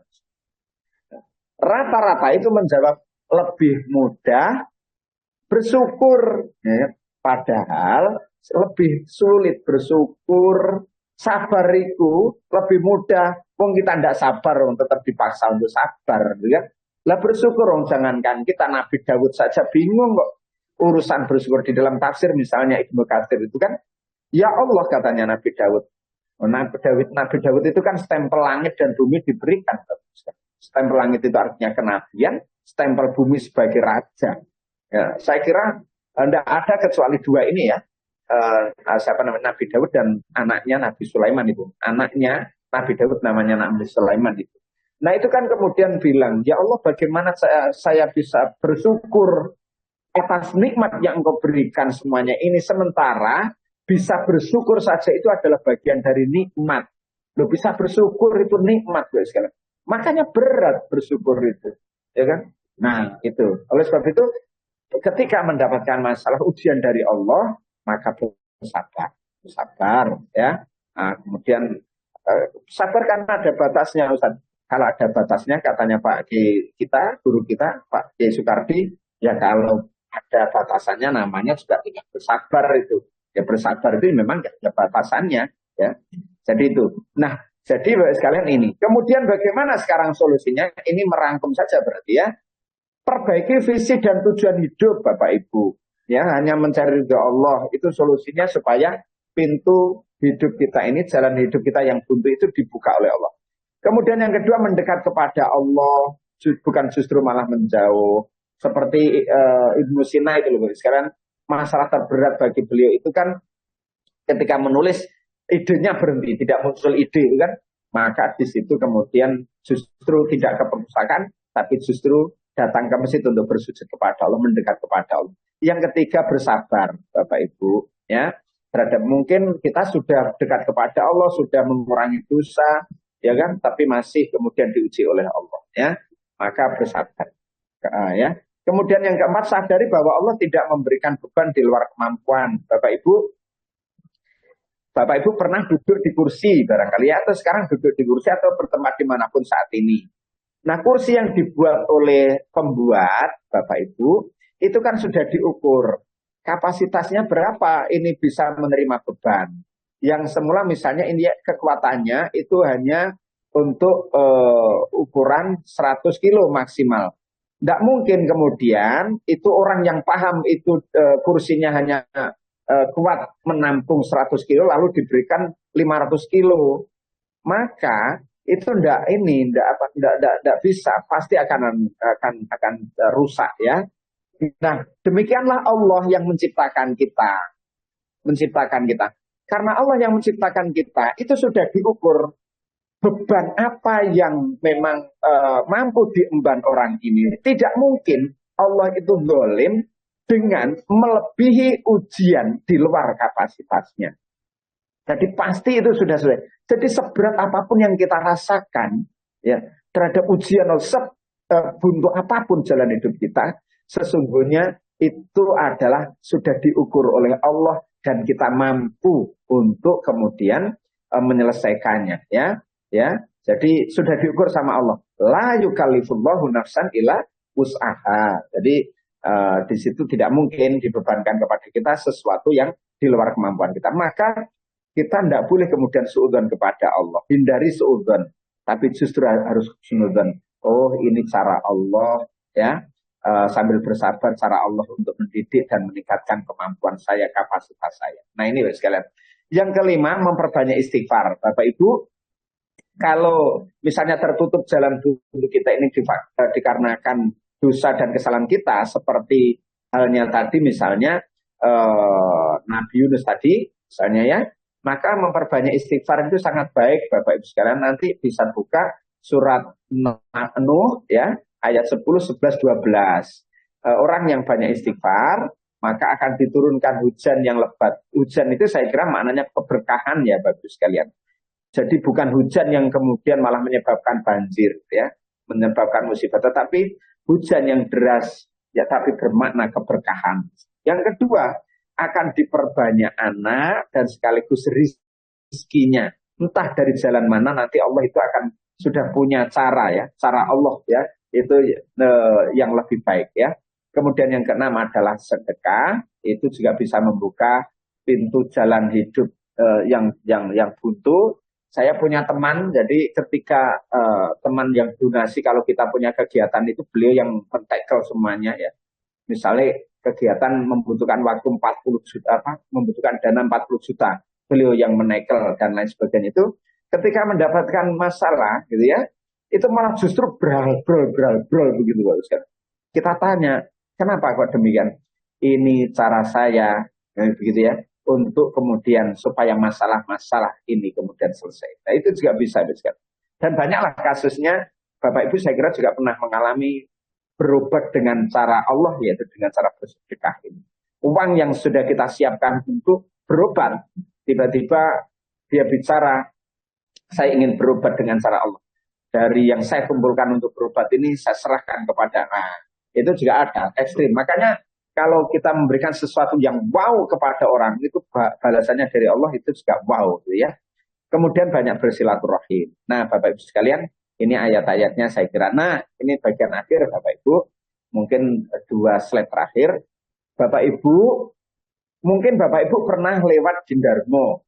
Rata-rata itu menjawab lebih mudah bersyukur, ya. Padahal lebih sulit bersyukur. Sabar itu lebih mudah. Wong kita tidak sabar, tetap dipaksa untuk sabar, ya. Lah bersyukur, jangankan kita, Nabi Daud saja bingung kok urusan bersyukur. Di dalam tafsir misalnya Ibnu Katsir itu kan, ya Allah katanya Nabi Daud. Nabi Daud itu kan stempel langit dan bumi diberikan. Stempel langit itu artinya kenabian, stempel bumi sebagai raja. Ya, saya kira tidak ada kecuali dua ini ya. Siapa namanya Nabi Daud dan anaknya Nabi Sulaiman itu. Anaknya Nabi Daud namanya Nabi Sulaiman itu. Nah itu kan kemudian bilang, ya Allah bagaimana saya bisa bersyukur atas nikmat yang engkau berikan semuanya ini. Sementara bisa bersyukur saja itu adalah bagian dari nikmat. Lo bisa bersyukur itu nikmat. Makanya berat bersyukur itu. Ya kan? Nah itu. Oleh sebab itu ketika mendapatkan masalah ujian dari Allah, maka sabar ya. Nah, kemudian sabar karena ada batasnya Ustaz. Kalau ada batasnya katanya Pak kita, guru kita Pak Kiai Soekardi, ya kalau ada batasannya namanya juga tidak bersabar itu. Ya bersabar itu memang ada batasannya ya. Jadi itu. Nah, jadi sekalian ini. Kemudian bagaimana sekarang solusinya? Ini merangkum saja berarti ya. Perbaiki visi dan tujuan hidup Bapak Ibu. Ya, hanya mencari ridha Allah itu solusinya supaya pintu hidup kita ini, jalan hidup kita yang buntu itu dibuka oleh Allah. Kemudian yang kedua mendekat kepada Allah, bukan justru malah menjauh. Seperti Ibnu Sina itu loh. Sekarang masalah terberat bagi beliau itu kan ketika menulis idenya berhenti, tidak muncul ide itu kan, maka di situ kemudian justru tidak ke perpustakaan, tapi justru datang ke masjid untuk bersujud kepada Allah, mendekat kepada Allah. Yang ketiga bersabar, Bapak Ibu, ya. Terhadap mungkin kita sudah dekat kepada Allah, sudah mengurangi dosa, ya kan, tapi masih kemudian diuji oleh Allah, ya. Maka bersabar, ya. Kemudian yang keempat, sadari bahwa Allah tidak memberikan beban di luar kemampuan. Bapak Ibu pernah duduk di kursi barangkali ya, atau sekarang duduk di kursi atau bertempat dimanapun saat ini. Nah, kursi yang dibuat oleh pembuat, Bapak Ibu, itu kan sudah diukur. Kapasitasnya berapa ini bisa menerima beban. Yang semula misalnya ini kekuatannya itu hanya untuk ukuran 100 kilo maksimal. Tidak mungkin kemudian itu orang yang paham itu kursinya hanya kuat menampung 100 kilo lalu diberikan 500 kilo. Maka itu enggak bisa, pasti akan rusak ya. Nah, demikianlah Allah yang menciptakan kita. Karena Allah yang menciptakan kita itu sudah diukur. beban apa yang memang mampu diemban orang ini. Tidak mungkin Allah itu zalim dengan melebihi ujian di luar kapasitasnya. Jadi pasti itu sudah sesuai. Jadi seberat apapun yang kita rasakan ya terhadap ujian buntu apapun jalan hidup kita, sesungguhnya itu adalah sudah diukur oleh Allah dan kita mampu untuk kemudian menyelesaikannya ya. Ya. Jadi sudah diukur sama Allah. La yukallifullahu nafsan illa wus'aha. Jadi di situ tidak mungkin dibebankan kepada kita sesuatu yang di luar kemampuan kita. Maka kita tidak boleh kemudian suudzon kepada Allah. Hindari suudzon. Tapi justru harus suudzon. Oh ini cara Allah ya. Sambil bersabar cara Allah untuk mendidik dan meningkatkan kemampuan saya, kapasitas saya. Nah ini sekalian. Yang kelima, memperbanyak istighfar. Bapak Ibu, kalau misalnya tertutup jalan tubuh kita ini dikarenakan dosa dan kesalahan kita, seperti halnya tadi misalnya Nabi Yunus tadi, misalnya ya, maka memperbanyak istighfar itu sangat baik, Bapak Ibu sekalian. Nanti bisa buka surat Nuh ya, ayat 10, 11, 12. Orang yang banyak istighfar, maka akan diturunkan hujan yang lebat. Hujan itu saya kira maknanya keberkahan ya Bapak Ibu sekalian. Jadi bukan hujan yang kemudian malah menyebabkan banjir ya, menyebabkan musibah, tetapi hujan yang deras ya tapi bermakna keberkahan. Yang kedua, akan diperbanyak anak dan sekaligus rizkinya. Entah dari jalan mana nanti Allah itu akan sudah punya cara ya, cara Allah ya, itu yang lebih baik ya. Kemudian yang keenam adalah sedekah, itu juga bisa membuka pintu jalan hidup yang buntu. Saya punya teman, jadi ketika teman yang donasi, kalau kita punya kegiatan itu beliau yang men-tackle semuanya ya. Misalnya kegiatan membutuhkan waktu 40 juta, membutuhkan dana 40 juta, beliau yang menekel dan lain sebagainya itu, ketika mendapatkan masalah gitu ya, itu malah justru brol begitu Pak Ustaz. Kita tanya, kenapa kok demikian? Ini cara saya, begitu ya, untuk kemudian supaya masalah-masalah ini kemudian selesai. Nah itu juga bisa Ustaz. Dan banyaklah kasusnya, Bapak Ibu saya kira juga pernah mengalami berobat dengan cara Allah, yaitu dengan cara bersedekah ini. Uang yang sudah kita siapkan untuk berobat, tiba-tiba dia bicara, saya ingin berobat dengan cara Allah. Dari yang saya kumpulkan untuk berobat ini, saya serahkan kepada itu juga ada, ekstrim. Makanya kalau kita memberikan sesuatu yang wow kepada orang, itu balasannya dari Allah itu juga wow. Gitu ya. Kemudian banyak bersilaturahim. Nah Bapak Ibu sekalian, ini ayat-ayatnya saya kira. Nah, ini bagian akhir Bapak Ibu. Mungkin 2 slide terakhir. Bapak Ibu, mungkin Bapak Ibu pernah lewat Jindarmo.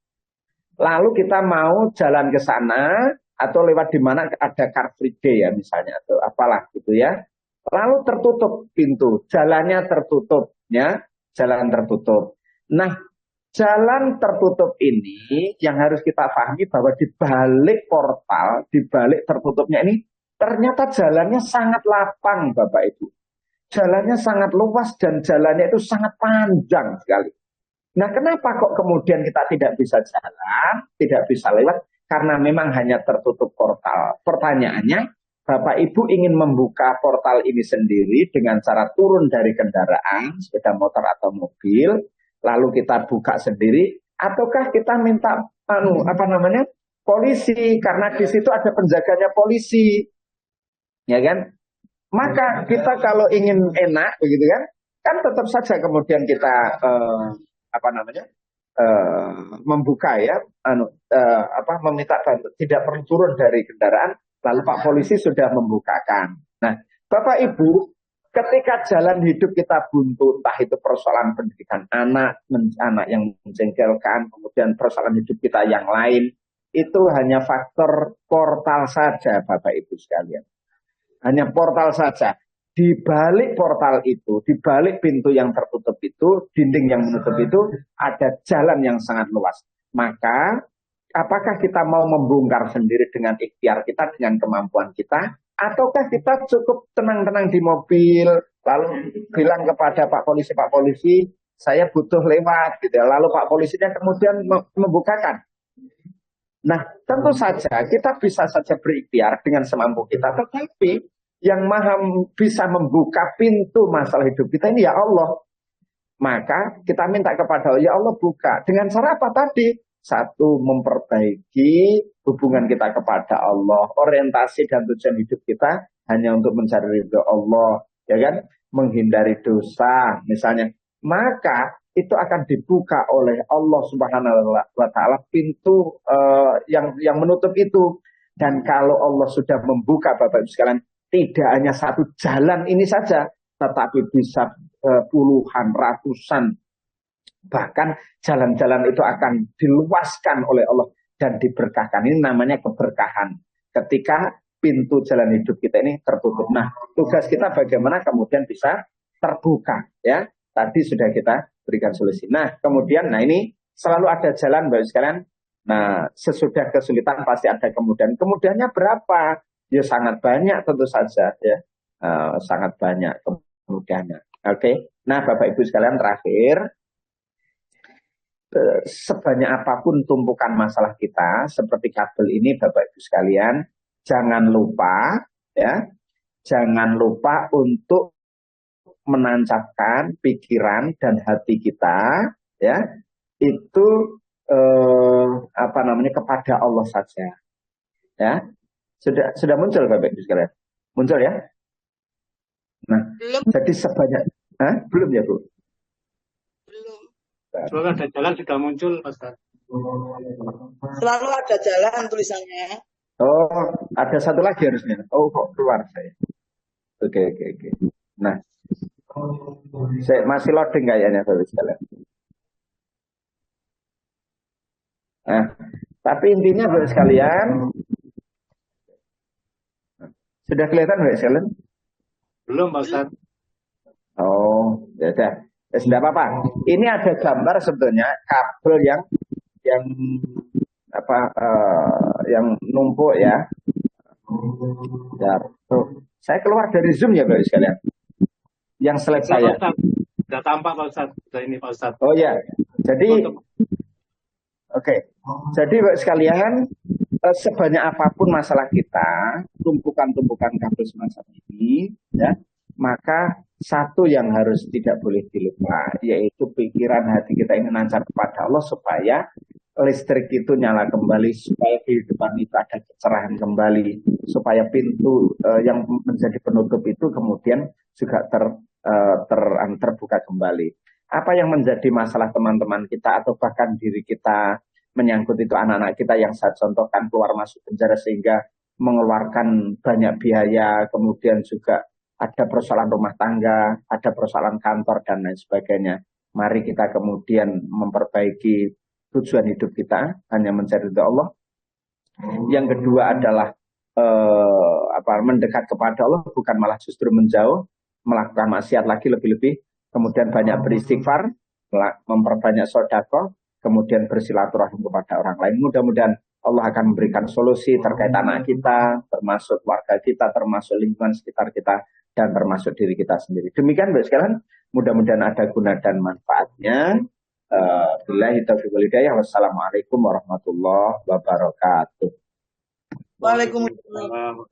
Lalu kita mau jalan ke sana, atau lewat di mana ada Car Free Day ya misalnya, atau apalah gitu ya. Lalu tertutup pintu, jalannya tertutup ya, jalan tertutup. Nah, jalan tertutup ini yang harus kita pahami bahwa di balik portal, di balik tertutupnya ini ternyata jalannya sangat lapang Bapak Ibu. Jalannya sangat luas dan jalannya itu sangat panjang sekali. Nah kenapa kok kemudian kita tidak bisa jalan, tidak bisa lewat? Karena memang hanya tertutup portal. Pertanyaannya, Bapak Ibu ingin membuka portal ini sendiri dengan cara turun dari kendaraan, sepeda motor atau mobil, lalu kita buka sendiri, ataukah kita minta polisi, karena di situ ada penjaganya polisi, ya kan? Maka kita kalau ingin enak, begitu kan tetap saja kemudian kita membuka ya, meminta bantuan, tidak perlu turun dari kendaraan, lalu Pak Polisi sudah membukakan. Nah, Bapak Ibu, ketika jalan hidup kita buntu, entah itu persoalan pendidikan anak yang menjengkelkan, kemudian persoalan hidup kita yang lain, itu hanya faktor portal saja, Bapak Ibu sekalian. Hanya portal saja. Di balik portal itu, di balik pintu yang tertutup itu, dinding yang menutup itu, ada jalan yang sangat luas. Maka, apakah kita mau membongkar sendiri dengan ikhtiar kita, dengan kemampuan kita, ataukah kita cukup tenang-tenang di mobil, lalu bilang kepada Pak Polisi, saya butuh lewat, gitu. Lalu Pak Polisinya kemudian membukakan. Nah, tentu saja kita bisa saja berikhtiar dengan semampu kita, tetapi yang maha bisa membuka pintu masalah hidup kita ini ya Allah. Maka kita minta kepada Allah, ya Allah buka. Dengan cara apa tadi? Satu, memperbaiki hubungan kita kepada Allah. Orientasi dan tujuan hidup kita hanya untuk mencari ridho Allah. Ya kan? Menghindari dosa misalnya. Maka itu akan dibuka oleh Allah Subhanahu wa taala pintu yang menutup itu. Dan kalau Allah sudah membuka Bapak Ibu sekalian, tidak hanya satu jalan ini saja, tetapi bisa puluhan, ratusan, bahkan jalan-jalan itu akan diluaskan oleh Allah dan diberkahkan. Ini namanya keberkahan. Ketika pintu jalan hidup kita ini tertutup. Nah, tugas kita bagaimana kemudian bisa terbuka, ya. Tadi sudah kita berikan solusi. Nah, kemudian, nah ini selalu ada jalan, Bapak sekalian. Nah, sesudah kesulitan pasti ada kemudian. Kemudiannya berapa? Ya sangat banyak tentu saja, ya. Sangat banyak kemudiannya. Oke. Nah, Bapak Ibu sekalian terakhir, sebanyak apapun tumpukan masalah kita, seperti kabel ini Bapak Ibu sekalian, jangan lupa ya, jangan lupa untuk menancapkan pikiran dan hati kita ya, itu kepada Allah saja. Ya. Sudah muncul Bapak Ibu sekalian? Muncul ya? Nah, Belum. jadi sebanyak belum ya Bu? Belum. Selalu ada jalan sudah muncul, Ustaz. Selalu ada jalan tulisannya. Oh, ada satu lagi harusnya. Oh, kok keluar saya. Oke. Nah, saya masih loading kayaknya Bapak sekalian. Nah, tapi intinya Bapak sekalian, sudah kelihatan Bapak sekalian? Belum, Pak Ustaz. Oh, ya sudah. Ya sudah apa-apa. Ini ada gambar sebetulnya kabel yang yang numpuk ya. Ya, tuh. Saya keluar dari Zoom ya Bapak sekalian. Yang slide saya. Sudah tampak Pak Ustaz. Sudah ini Pak Ustaz. Oh ya. Jadi oke. Jadi Bapak sekalian, sebanyak apapun masalah kita, tumpukan-tumpukan kabel semacam ini ya, maka satu yang harus tidak boleh dilupa, yaitu pikiran hati kita ini nancap kepada Allah supaya listrik itu nyala kembali, supaya kehidupan itu ada kecerahan kembali, supaya pintu yang menjadi penutup itu kemudian juga terbuka kembali. Apa yang menjadi masalah teman-teman kita atau bahkan diri kita menyangkut itu anak-anak kita yang saya contohkan keluar masuk penjara sehingga mengeluarkan banyak biaya, kemudian juga ada persoalan rumah tangga, ada persoalan kantor dan lain sebagainya. Mari kita kemudian memperbaiki tujuan hidup kita hanya mencari ridha Allah. Yang kedua adalah mendekat kepada Allah, bukan malah justru menjauh, melakukan maksiat lagi lebih-lebih, kemudian banyak beristighfar, memperbanyak sedekah, kemudian bersilaturahim kepada orang lain. Mudah-mudahan Allah akan memberikan solusi terkait anak kita, termasuk keluarga kita, termasuk lingkungan sekitar kita, dan termasuk diri kita sendiri. Demikian Bapak sekalian, mudah-mudahan ada guna dan manfaatnya. Billahi taufiq wal hidayah. Wassalamualaikum warahmatullahi wabarakatuh. Waalaikumsalam.